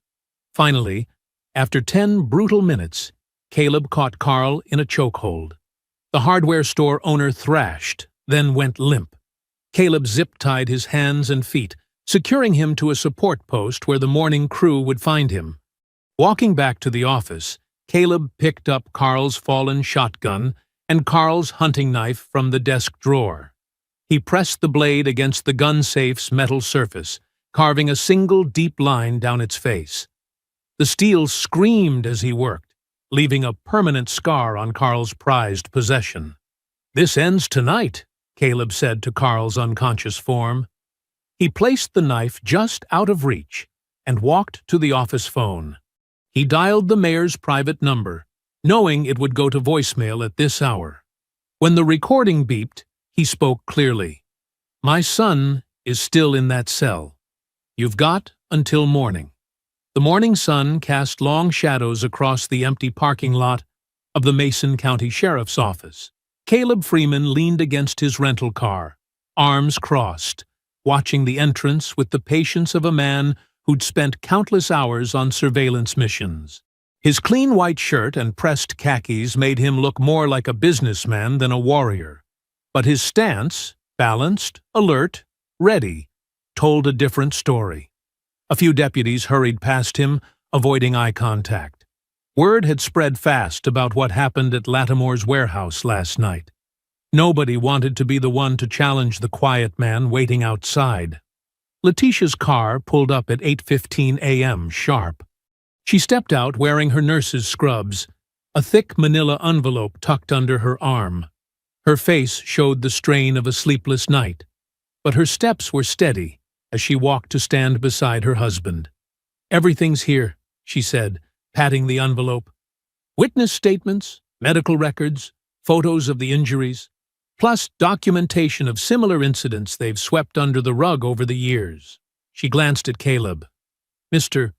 Finally, after 10 brutal minutes, Caleb caught Carl in a chokehold. The hardware store owner thrashed, then went limp. Caleb zip-tied his hands and feet, securing him to a support post where the morning crew would find him. Walking back to the office, Caleb picked up Carl's fallen shotgun and Carl's hunting knife from the desk drawer. He pressed the blade against the gun safe's metal surface, carving a single deep line down its face. The steel screamed as he worked, leaving a permanent scar on Carl's prized possession. "This ends tonight," Caleb said to Carl's unconscious form. He placed the knife just out of reach and walked to the office phone. He dialed the mayor's private number, knowing it would go to voicemail at this hour. When the recording beeped, he spoke clearly. "My son is still in that cell. You've got until morning." The morning sun cast long shadows across the empty parking lot of the Mason County Sheriff's Office. Caleb Freeman leaned against his rental car, arms crossed, watching the entrance with the patience of a man who'd spent countless hours on surveillance missions. His clean white shirt and pressed khakis made him look more like a businessman than a warrior. But his stance, balanced, alert, ready, told a different story. A few deputies hurried past him, avoiding eye contact. Word had spread fast about what happened at Lattimore's warehouse last night. Nobody wanted to be the one to challenge the quiet man waiting outside. Letitia's car pulled up at 8:15 a.m. sharp. She stepped out wearing her nurse's scrubs, a thick manila envelope tucked under her arm. Her face showed the strain of a sleepless night, but her steps were steady as she walked to stand beside her husband. "Everything's here," she said, patting the envelope. "Witness statements, medical records, photos of the injuries, plus documentation of similar incidents they've swept under the rug over the years." She glanced at Caleb. "Mr.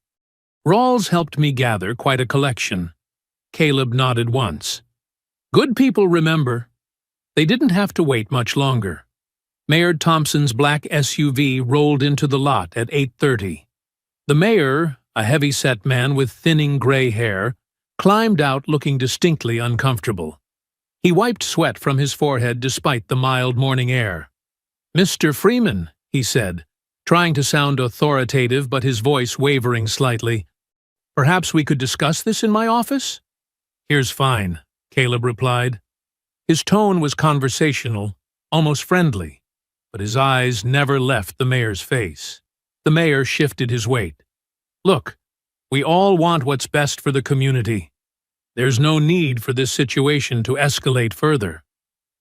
Rawls helped me gather quite a collection." Caleb nodded once. "Good people remember." They didn't have to wait much longer. Mayor Thompson's black SUV rolled into the lot at 8:30. The mayor, a heavy-set man with thinning gray hair, climbed out looking distinctly uncomfortable. He wiped sweat from his forehead despite the mild morning air. "Mr. Freeman," he said, trying to sound authoritative but his voice wavering slightly. "Perhaps we could discuss this in my office?" "Here's fine," Caleb replied. His tone was conversational, almost friendly, but his eyes never left the mayor's face. The mayor shifted his weight. "Look, we all want what's best for the community. There's no need for this situation to escalate further."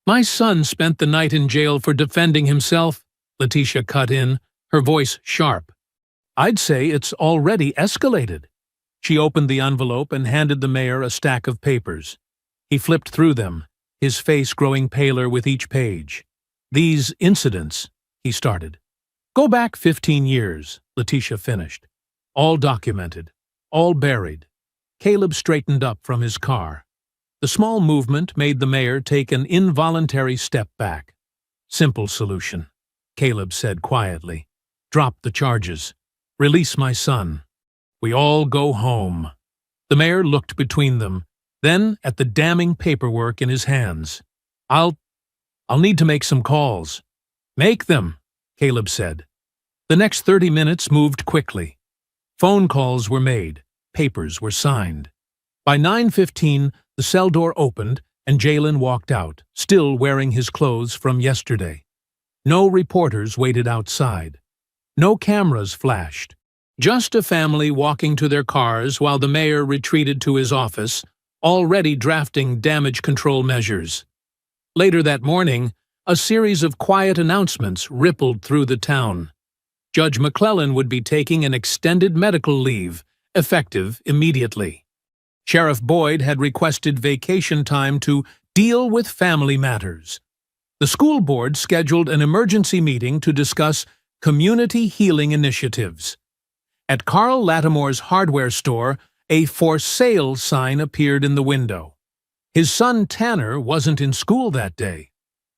"My son spent the night in jail for defending himself," Letitia cut in, her voice sharp. "I'd say it's already escalated." She opened the envelope and handed the mayor a stack of papers. He flipped through them, his face growing paler with each page. "These incidents," he started. "Go back 15 years, Letitia finished. "All documented, all buried." Caleb straightened up from his car. The small movement made the mayor take an involuntary step back. "Simple solution," Caleb said quietly. "Drop the charges. Release my son. We all go home." The mayor looked between them, then at the damning paperwork in his hands. I'll need to make some calls." "Make them," Caleb said. The next 30 minutes moved quickly. Phone calls were made. Papers were signed. By 9:15, the cell door opened and Jaylen walked out, still wearing his clothes from yesterday. No reporters waited outside. No cameras flashed. Just a family walking to their cars while the mayor retreated to his office, already drafting damage control measures. Later that morning, a series of quiet announcements rippled through the town. Judge McClellan would be taking an extended medical leave, effective immediately. Sheriff Boyd had requested vacation time to deal with family matters. The school board scheduled an emergency meeting to discuss community healing initiatives. At Carl Lattimore's hardware store, a "for sale" sign appeared in the window. His son Tanner wasn't in school that day,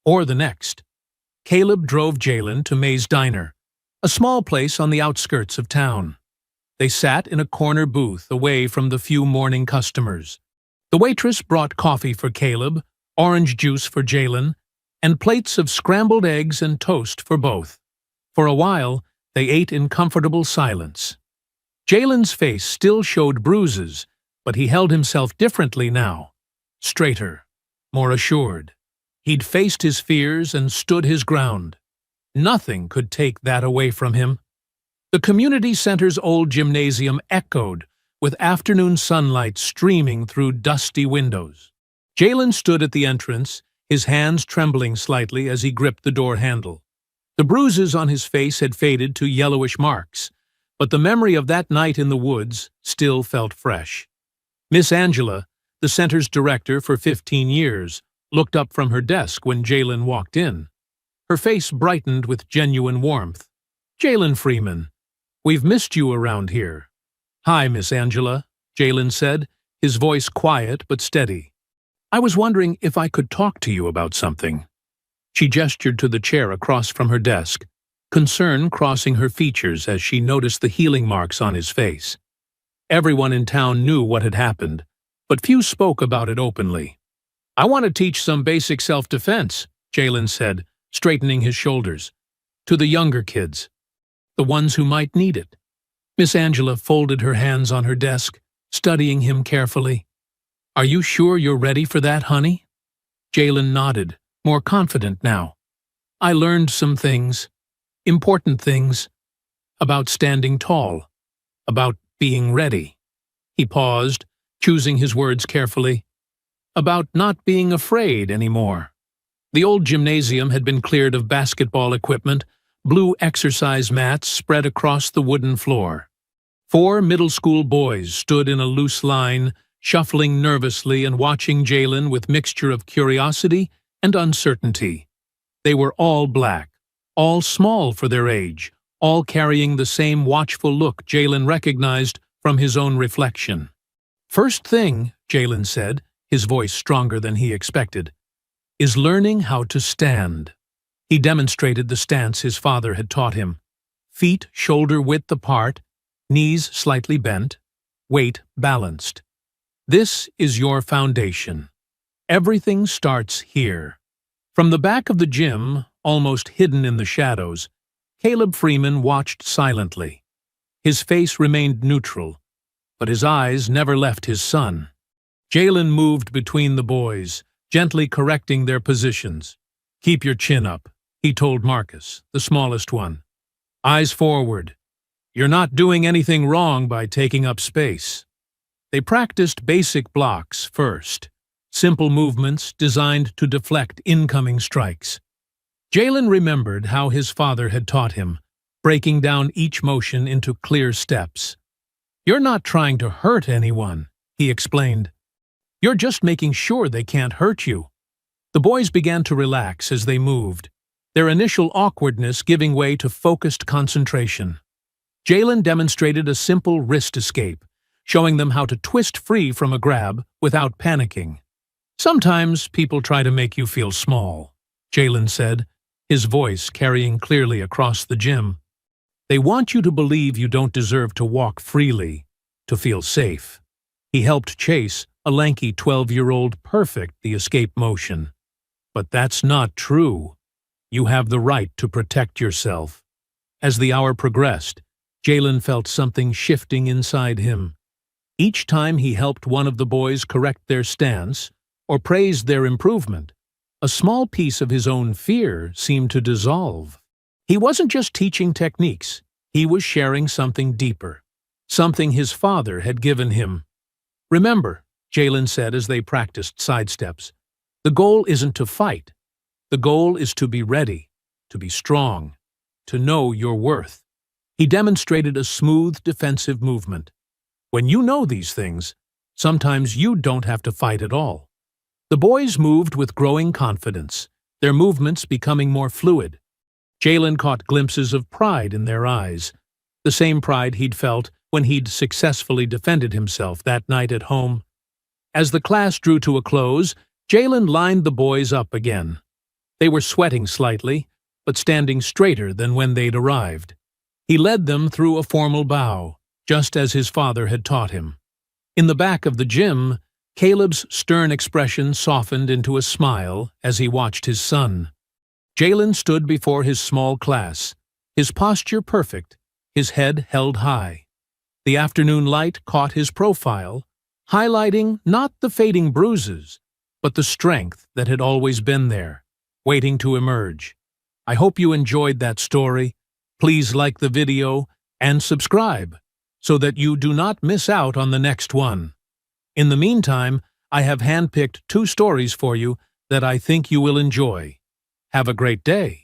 or the next. Caleb drove Jaylen to May's Diner, a small place on the outskirts of town. They sat in a corner booth away from the few morning customers. The waitress brought coffee for Caleb, orange juice for Jaylen, and plates of scrambled eggs and toast for both. For a while, they ate in comfortable silence. Jaylen's face still showed bruises, But he held himself differently now. Straighter, more assured. He'd faced his fears and stood his ground. Nothing could take that away from him. The community center's old gymnasium echoed, with afternoon sunlight streaming through dusty windows. Jaylen stood at the entrance, his hands trembling slightly as he gripped the door handle. The bruises on his face had faded to yellowish marks, but the memory of that night in the woods still felt fresh. Miss Angela, the center's director for 15 years, looked up from her desk when Jaylen walked in. Her face brightened with genuine warmth. "Jaylen Freeman, we've missed you around here." "Hi, Miss Angela," Jaylen said, his voice quiet but steady. "I was wondering if I could talk to you about something." She gestured to the chair across from her desk, concern crossing her features as she noticed the healing marks on his face. Everyone in town knew what had happened, but few spoke about it openly. "I want to teach some basic self-defense," Jaylen said, straightening his shoulders. "To the younger kids, the ones who might need it." Miss Angela folded her hands on her desk, studying him carefully. "Are you sure you're ready for that, honey?" Jaylen nodded, more confident now. "I learned some things, important things, about standing tall, about being ready." He paused, choosing his words carefully. "About not being afraid anymore." The old gymnasium had been cleared of basketball equipment, blue exercise mats spread across the wooden floor. 4 middle school boys stood in a loose line, shuffling nervously and watching Jaylen with mixture of curiosity and uncertainty. They were all black, all small for their age, all carrying the same watchful look Jaylen recognized from his own reflection. "First thing," Jaylen said, his voice stronger than he expected, "is learning how to stand." He demonstrated the stance his father had taught him. Feet shoulder-width apart, knees slightly bent, weight balanced. This is your foundation. Everything starts here. From the back of the gym, almost hidden in the shadows, Caleb Freeman watched silently. His face remained neutral, but his eyes never left his son. Jaylen moved between the boys, gently correcting their positions. "Keep your chin up," he told Marcus, the smallest one. "Eyes forward. You're not doing anything wrong by taking up space." They practiced basic blocks first, simple movements designed to deflect incoming strikes. Jaylen remembered how his father had taught him, breaking down each motion into clear steps. "You're not trying to hurt anyone," he explained. "You're just making sure they can't hurt you." The boys began to relax as they moved, their initial awkwardness giving way to focused concentration. Jaylen demonstrated a simple wrist escape, showing them how to twist free from a grab without panicking. "Sometimes people try to make you feel small," Jaylen said, his voice carrying clearly across the gym. "They want you to believe you don't deserve to walk freely, to feel safe." He helped Chase, a lanky 12-year-old, perfect the escape motion. "But that's not true. You have the right to protect yourself." As the hour progressed, Jaylen felt something shifting inside him. Each time he helped one of the boys correct their stance or praised their improvement, a small piece of his own fear seemed to dissolve. He wasn't just teaching techniques, he was sharing something deeper, something his father had given him. "Remember," Jaylen said as they practiced sidesteps, "the goal isn't to fight. The goal is to be ready, to be strong, to know your worth." He demonstrated a smooth defensive movement. When you know these things, sometimes you don't have to fight at all. The boys moved with growing confidence, their movements becoming more fluid. Jaylen caught glimpses of pride in their eyes, the same pride he'd felt when he'd successfully defended himself that night at home. As the class drew to a close, Jaylen lined the boys up again. They were sweating slightly, but standing straighter than when they'd arrived. He led them through a formal bow, just as his father had taught him. In the back of the gym, Caleb's stern expression softened into a smile as he watched his son. Jaylen stood before his small class, his posture perfect, his head held high. The afternoon light caught his profile, highlighting not the fading bruises, but the strength that had always been there, waiting to emerge. I hope you enjoyed that story. Please like the video and subscribe so that you do not miss out on the next one. In the meantime, I have handpicked 2 stories for you that I think you will enjoy. Have a great day.